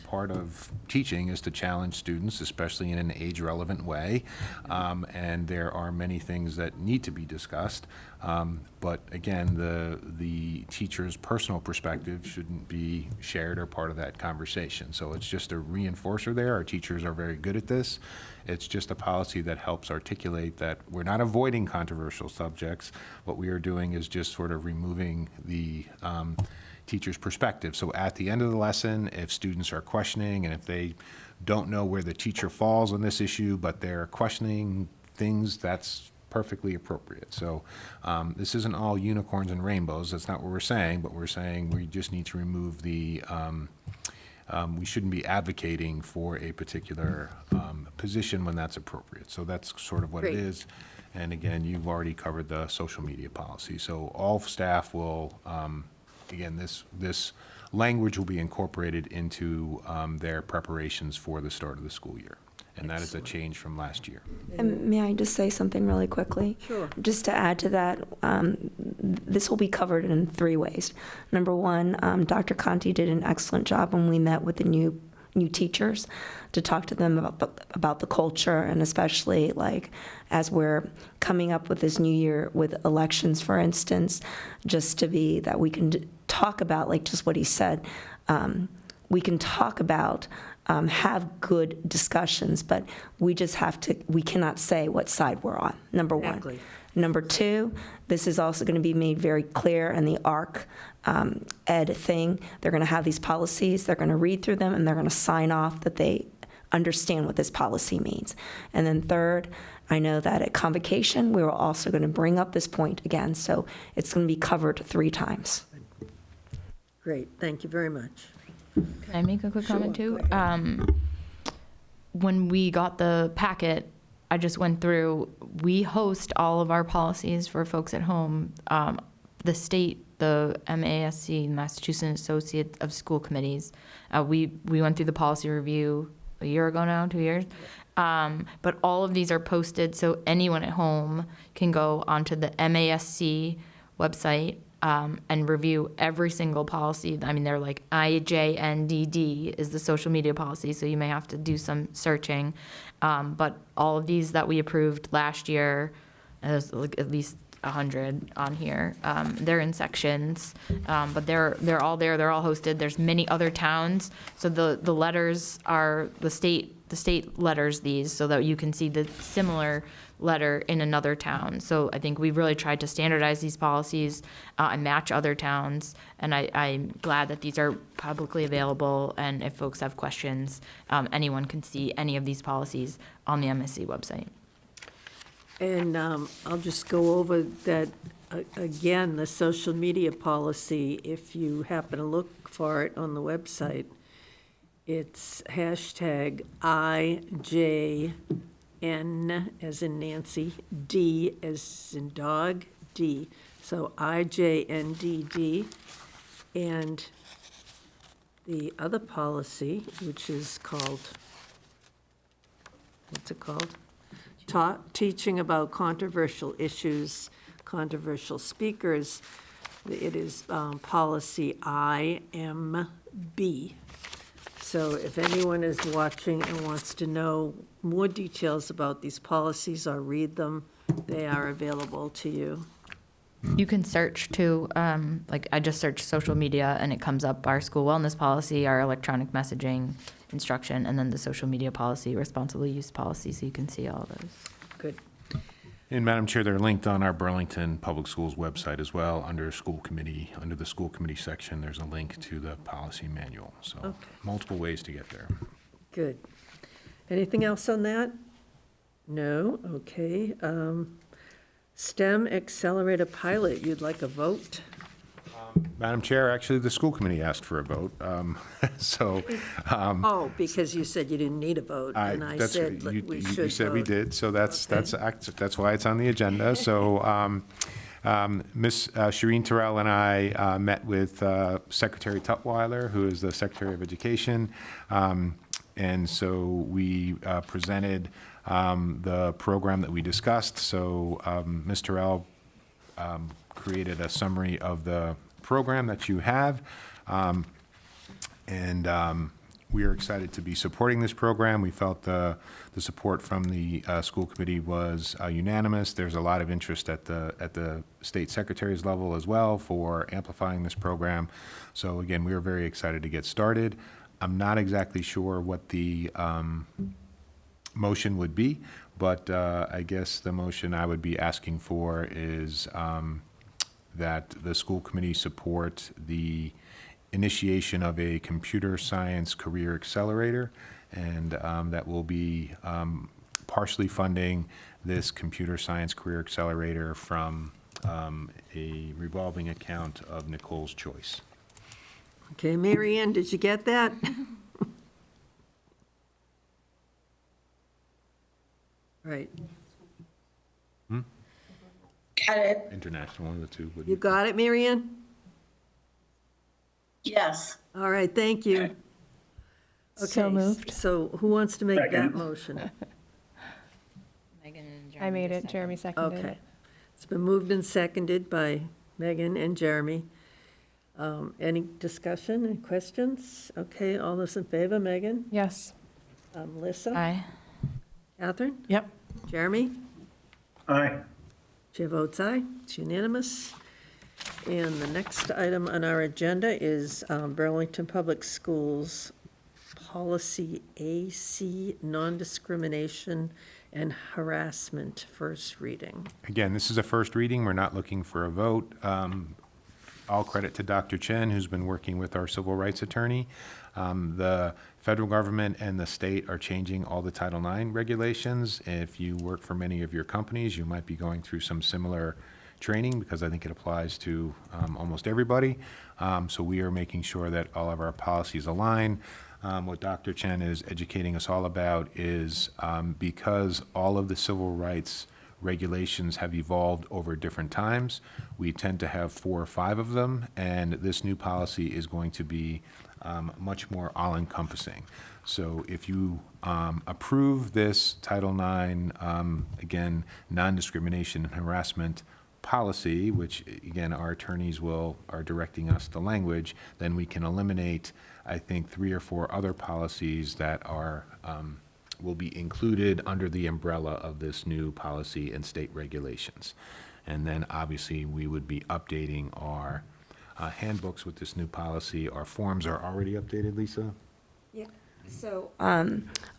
Part of teaching is to challenge students, especially in an age-relevant way, and there are many things that need to be discussed. But again, the teacher's personal perspective shouldn't be shared or part of that conversation. So it's just a reinforcer there. Our teachers are very good at this. It's just a policy that helps articulate that we're not avoiding controversial subjects. What we are doing is just sort of removing the teacher's perspective. So at the end of the lesson, if students are questioning and if they don't know where the teacher falls on this issue, but they're questioning things, that's perfectly appropriate. So this isn't all unicorns and rainbows. That's not what we're saying, but we're saying we just need to remove the, we shouldn't be advocating for a particular position when that's appropriate. So that's sort of what it Great. is. And again, you've already covered the social media policy. So all staff will, again, this language will be incorporated into their preparations for the start of the school year. And that is a change from last year. And may I just say something really quickly? Sure. Just to add to that, this will be covered in 3 ways. Number one, Dr. Conti did an excellent job when we met with the new teachers to talk to them about the culture, and especially like as we're coming up with this new year with elections, for instance, just to be that we can talk about, like just what he said, we can talk about have good discussions, but we just have to, we cannot say what side we're on, number one. Exactly. Number two, this is also going to be made very clear in the ARC ed thing. They're going to have these policies, they're going to read through them, and they're going to sign off that they understand what this policy means. And then third, I know that at convocation, we were also going to bring up this point again, so it's going to be covered 3 times. Great, thank you very much. Can I make a quick comment too? When we got the packet, I just went through, we host all of our policies for folks at home. The state, the MASC, Massachusetts Associate of School Committees, we went through the policy review a year ago now, 2 years. But all of these are posted, so anyone at home can go onto the MASC website and review every single policy. I mean, they're like IJNDD is the social media policy, so you may have to do some searching. But all of these that we approved last year, there's like at least 100 on here. They're in sections, but they're all there. They're all hosted. There's many other towns, so the letters are the state the state letters these so that you can see the similar letter in another town. So I think we've really tried to standardize these policies and match other towns. And I'm glad that these are publicly available. And if folks have questions, anyone can see any of these policies on the MSC website. And I'll just go over that, again, the social media policy, if you happen to look for it on the website, it's hashtag IJN as in Nancy, D as in dog, D. So IJNDD. And the other policy, which is called, what's it called? Teaching about controversial issues, controversial speakers. It is policy IMB. So if anyone is watching and wants to know more details about these policies or read them, they are available to you. You can search too, like I just searched social media and it comes up our school wellness policy, our electronic messaging instruction, and then the social media policy, responsible use policy, so you can see all those. Good. And Madam Chair, they're linked on our Burlington Public Schools website as well, under school committee, under the school committee section, there's a link to the policy manual. So Okay. multiple ways to get there. Good. Anything else on that? No? Okay. STEM Accelerator Pilot, you'd like a vote? Madam Chair, actually, the school committee asked for a vote. So Oh, because you said you didn't need a vote, and I that's- said you- we you should said we vote. did, so that's Okay. why it's on the agenda. So Ms. Shireen Terrell and I met with Secretary Tutwiler, who is the Secretary of Education. And so we presented the program that we discussed. So Ms. Terrell created a summary of the program that you have. And we are excited to be supporting this program. We felt the support from the school committee was unanimous. There's a lot of interest at the state secretary's level as well for amplifying this program. So again, we are very excited to get started. I'm not exactly sure what the motion would be, but I guess the motion I would be asking for is that the school committee support the initiation of a computer science career accelerator, and that will be partially funding this computer science career accelerator from a revolving account of Nicole's Choice. Okay, Mary Ann, did you get that? Right. Got it. International, one of the two. would You be- got it, Mary Ann? Yes. All right, thank you. So Okay, moved. So who wants to make that Second. motion? I made it, Jeremy seconded Okay. it. It's been moved and seconded by Megan and Jeremy. Any discussion, any questions? Okay, all those in favor, Megan? Yes. Melissa? Aye. Catherine? Yep. Jeremy? Aye. Chair votes aye, it's unanimous. And the next item on our agenda is Burlington Public Schools Policy AC, Non-Discrimination and Harassment, first reading. Again, this is a first reading. We're not looking for a vote. All credit to Dr. Chen, who's been working with our civil rights attorney. The federal government and the state are changing all the Title IX regulations. If you work for many of your companies, you might be going through some similar training, because I think it applies to almost everybody. So we are making sure that all of our policies align. What Dr. Chen is educating us all about is because all of the civil rights regulations have evolved over different times, we tend to have 4 or 5 of them, and this new policy is going to be much more all-encompassing. So if you approve this Title IX, again, non-discrimination and harassment policy, which again, our attorneys are directing us the language, then we can eliminate, I think, 3 or 4 other policies that will be included under the umbrella of this new policy and state regulations. And then obviously, we would be updating our handbooks with this new policy. Our forms are already updated, Lisa? Yeah. So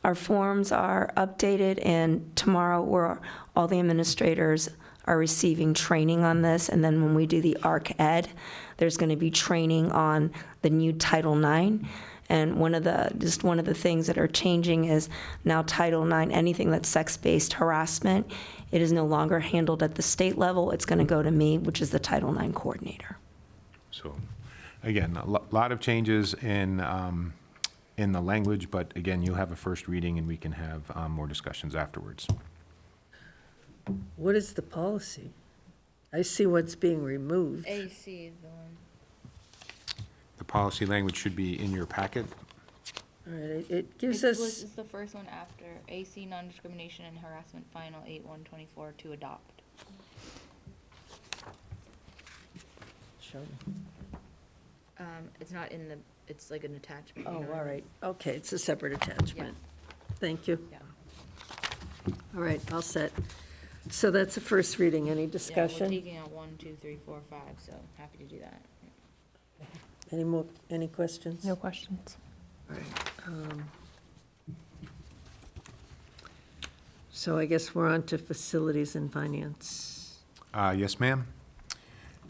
our forms are updated, and tomorrow all the administrators are receiving training on this, and then when we do the ARC Ed, there's going to be training on the new Title IX. And one of the things that are changing is now Title IX, anything that's sex-based harassment, it is no longer handled at the state level. It's going to go to me, which is the Title IX coordinator. So, again, a lot of changes in the language, but again, you'll have a first reading and we can have more discussions afterwards. What is the policy? I see what's being removed. AC is the one. The policy language should be in your packet. All right, it gives us, It's the first one after AC non-discrimination and harassment final 8/124 to adopt. It's not in the, it's like an attachment. you oh, know what I all mean? right, okay, it's a separate attachment. Thank you. Yeah. All right, all set. So that's a first reading. Any Yeah, we're discussion? taking out 1, 2, 3, 4, 5, so happy to do that. Any questions? No questions. All right. So I guess we're on to facilities and finance, Yes, ma'am.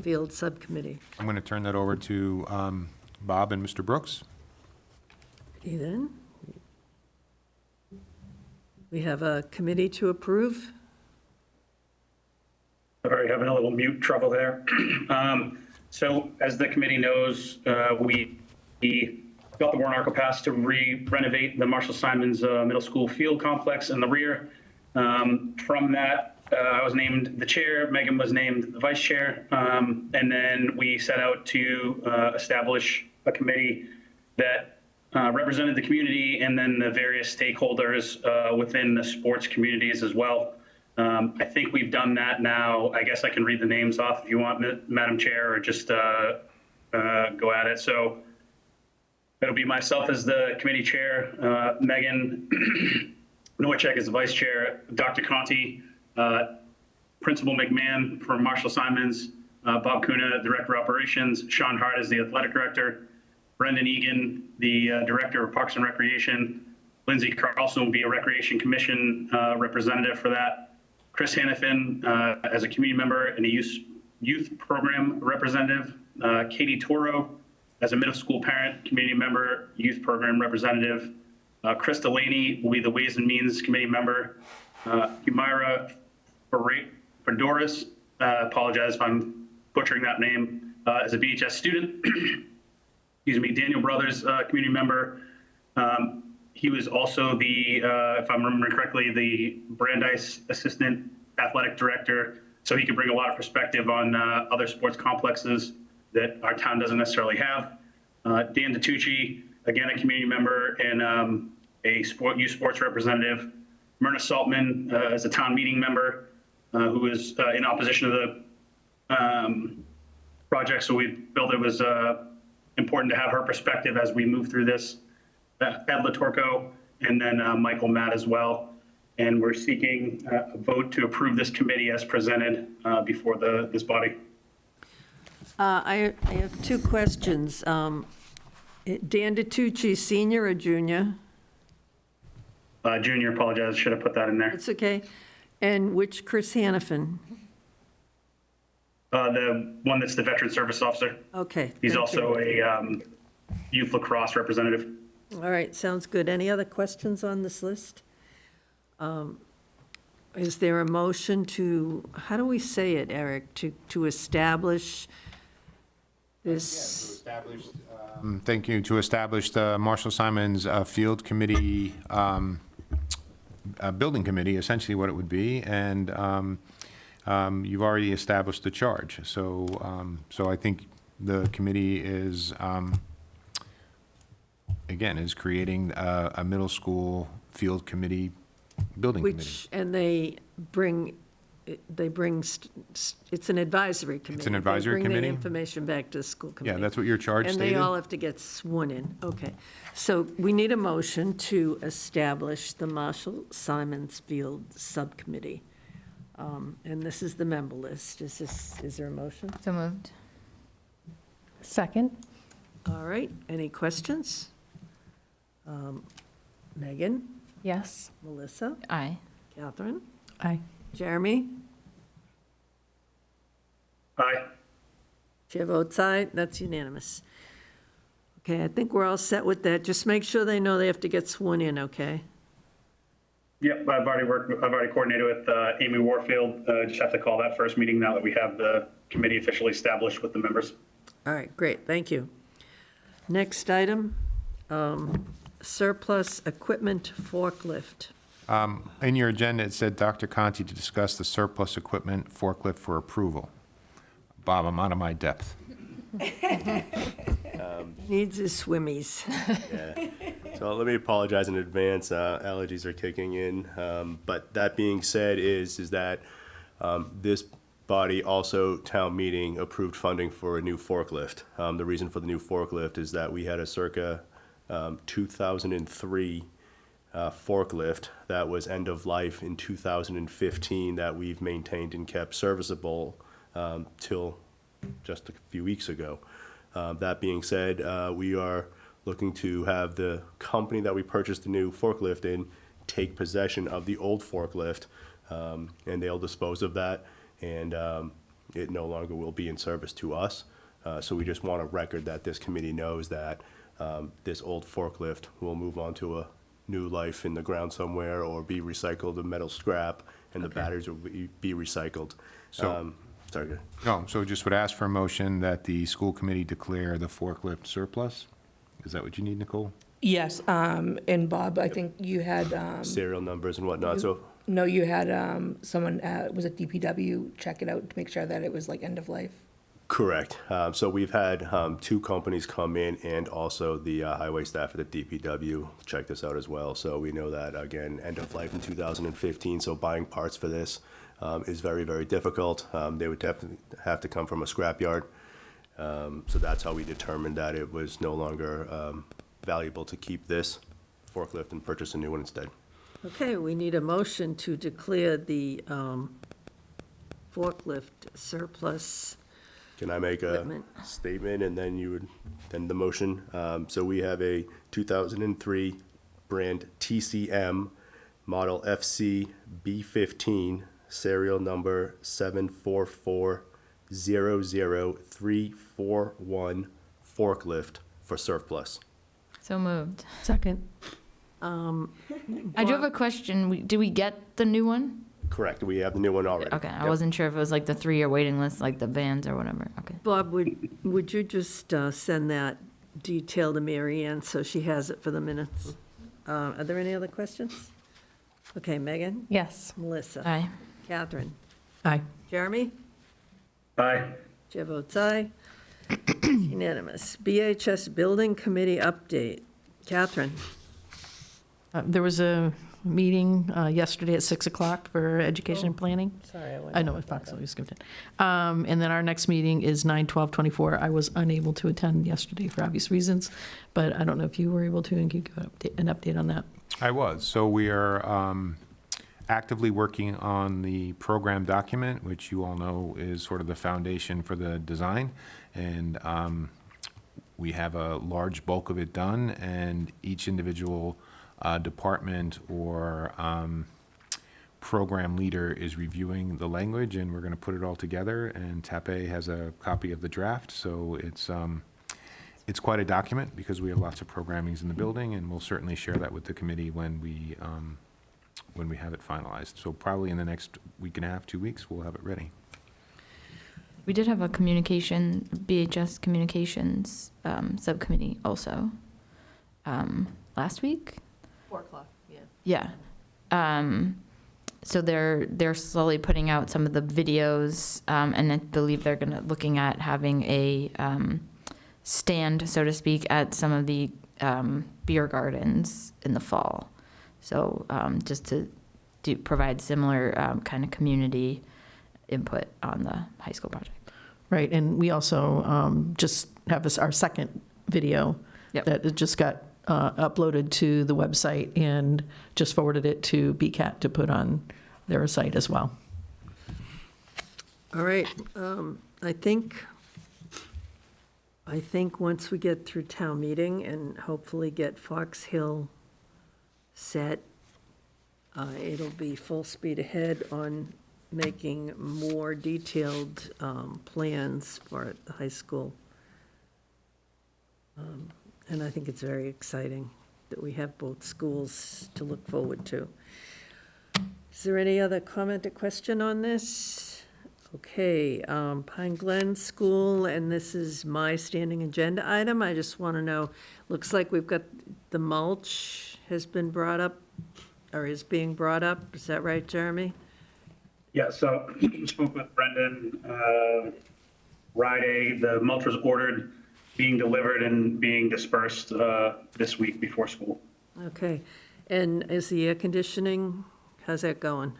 field subcommittee. I'm going to turn that over to Bob and Mr. Brooks. Okay, then. We have a committee to approve. Sorry, having a little mute trouble there. So as the committee knows, we got the warrant article passed to renovate the Marshall Simons Middle School field complex in the rear. From that, I was named the chair, Megan was named the vice chair, and then we set out to establish a committee that represented the community and then the various stakeholders within the sports communities as well. I think we've done that now. I guess I can read the names off if you want, Madam Chair, or just go at it. So it'll be myself as the committee chair, Megan Nowicek as the vice chair, Dr. Conti, Principal McMahon from Marshall Simons, Bob Kuna, Director of Operations, Sean Hart as the athletic director, Brendan Egan, the Director of Parks and Recreation, Lindsay Carlson will be a Recreation Commission representative for that, Chris Hannafin as a community member and a youth program representative, Katie Toro as a middle school parent, community member, youth program representative, Chris Delaney will be the Ways and Means Committee member, Humaira Fedoris, apologize if I'm butchering that name, as a BHS student, excuse me, Daniel Brothers, community member. He was also the, if I'm remembering correctly, the Brandeis Assistant Athletic Director, so he could bring a lot of perspective on other sports complexes that our town doesn't necessarily have. Dan DiTucci, again, a community member and a youth sports representative. Myrna Saltman as a town meeting member who is in opposition to the project, so we felt it was important to have her perspective as we move through this. Ed Latorco, and then Michael Matt as well. And we're seeking a vote to approve this committee as presented before this body. I have two questions. Dan DiTucci, senior or junior? Junior, apologize, should have put that in there. It's okay. And which Chris Hannafin? The one that's the veteran service officer. Okay. He's thank also you. a youth lacrosse representative. All right, sounds good. Any other questions on this list? Is there a motion to, how do we say it, Eric, to establish this? Thank you. To establish the Marshall Simons Field Committee, Building Committee, essentially what it would be, and you've already established the charge. So, so I think the committee is, again, is creating a middle school field committee, building committee. Which, and they bring, it's an advisory committee. It's an advisory committee? They bring the information back to the school committee. Yeah, that's what your charge And stated? they all have to get sworn in. Okay. So we need a motion to establish the Marshall Simons Field Subcommittee. And this is the member list. Is there a motion? So moved. Second? All right, any questions? Megan, Yes. Melissa, Aye. Catherine, Aye. Jeremy, Aye. chair votes aye, that's unanimous. Okay, I think we're all set with that. Just make sure they know they have to get sworn in, okay? Yep, I've already coordinated with Amy Warfield. Just have to call that first meeting now that we have the committee officially established with the members. All right, great, thank you. Next item, surplus equipment forklift. In your agenda, it said Dr. Conti to discuss the surplus equipment forklift for approval. Bob, I'm out of my depth. Needs his swimmies. Yeah. So let me apologize in advance. Allergies are kicking in. But that being said, is that this body also town meeting approved funding for a new forklift. The reason for the new forklift is that we had a circa 2003 forklift that was end of life in 2015 that we've maintained and kept serviceable till just a few weeks ago. That being said, we are looking to have the company that we purchased the new forklift in take possession of the old forklift, and they'll dispose of that, and it no longer will be in service to us. So we just want a record that this committee knows that this old forklift will move on to a new life in the ground somewhere or be recycled to metal scrap, and the batteries will be recycled. So- Sorry, go ahead. No, so just would ask for a motion that the school committee declare the forklift surplus? Is that what you need, Nicole? Yes, and Bob, I think you had, Serial numbers and whatnot, so no, you had someone, was it DPW, check it out to make sure that it was like end of life? correct. So we've had two companies come in, and also the highway staff at the DPW check this out as well. So we know that, again, end of life in 2015, so buying parts for this is very, very difficult. They would definitely have to come from a scrapyard. So that's how we determined that it was no longer valuable to keep this forklift and purchase a new one instead. Okay, we need a motion to declare the forklift surplus. Can I make a Equipment. statement and then the motion? So we have a 2003 brand TCM model FC B15, serial number 744-00341 forklift for surplus. So moved. Second. I do have a question. Do we get the new one? Correct, we have the new one already. Okay, I Yep. wasn't sure if it was like the 3-year waiting list, like the vans or whatever. Okay. Bob, would you just send that detail to Mary Ann so she has it for the minutes? Are there any other questions? Okay, Megan, Yes. Melissa, Aye. Catherine, Aye. Jeremy, Aye. chair votes aye. Unanimous. BHS Building Committee update. Catherine? There was a meeting yesterday at 6 o'clock for education and planning. Sorry, I know, Fox always skipped it. And then our next meeting is 9/12/24. I was unable to attend yesterday for obvious reasons, but I don't know if you were able to, and you give an update on that. I was. So we are actively working on the program document, which you all know is sort of the foundation for the design. And we have a large bulk of it done, and each individual department or program leader is reviewing the language, and we're going to put it all together. And TAPE has a copy of the draft, so it's quite a document because we have lots of programmings in the building, and we'll certainly share that with the committee when we have it finalized. So probably in the next week and a half, 2 weeks, we'll have it ready. We did have a BHS communications subcommittee also last week. 4 o'clock, yeah. Yeah. So they're slowly putting out some of the videos, and I believe they're looking at having a stand, so to speak, at some of the beer gardens in the fall. So just to provide similar kind of community input on the high school project. Right, and we also just have our second video Yep. that it just got uploaded to the website and just forwarded it to BCAT to put on their site as well. All right, I think once we get through town meeting and hopefully get Fox Hill set. It'll be full speed ahead on making more detailed plans for the high school. And I think it's very exciting that we have both schools to look forward to. Is there any other comment or question on this? Okay, Pine Glen School, and this is my standing agenda item. I just want to know, looks like we've got the mulch has been brought up, or is being brought up. Is that right, Jeremy? Yeah, so spoke with Brendan Friday. The mulch was ordered, being delivered and being dispersed this week before school. Okay, and is the air conditioning, how's that going?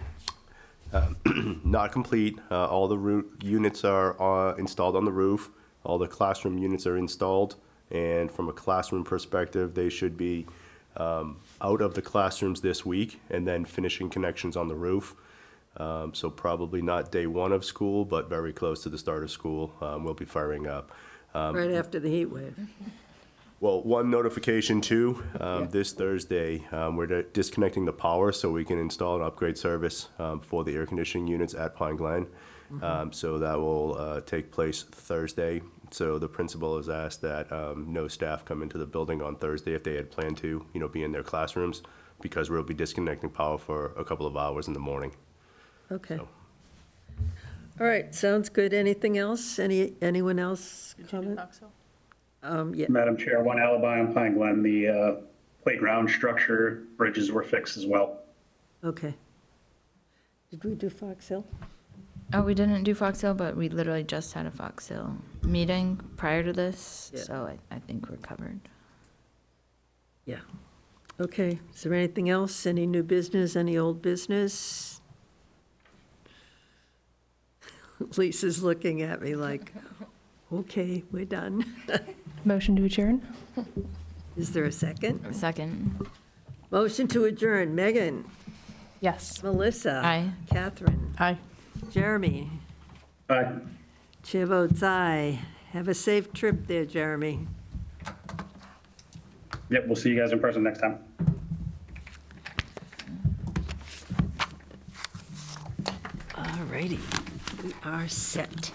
Not complete. All the units are installed on the roof. All the classroom units are installed. And from a classroom perspective, they should be out of the classrooms this week and then finishing connections on the roof. So probably not day one of school, but very close to the start of school. We'll be firing up. Right after the heat wave. Well, one notification too, this Thursday, we're disconnecting the power so we can install an upgrade service for the air conditioning units at Pine Glen. So that will take place Thursday. So the principal has asked that no staff come into the building on Thursday if they had planned to, be in their classrooms, because we'll be disconnecting power for a couple of hours in the morning. Okay. So. All right, sounds good. Anything else? Anyone else comment? Yeah, Madam Chair, one alibi on Pine Glen, the playground structure bridges were fixed as well. okay. Did we do Fox Hill? Oh, we didn't do Fox Hill, but we literally just had a Fox Hill meeting prior to this, Yeah. so I think we're covered. Yeah. Okay, is there anything else? Any new business, any old business? Lisa's looking at me like, okay, we're done. Motion to adjourn? Is there a second? Second. Motion to adjourn. Megan? Yes. Melissa? Aye. Catherine? Aye. Jeremy? Aye. Chair votes aye. Have a safe trip there, Jeremy. Yep, we'll see you guys in person next time. All righty, we are set.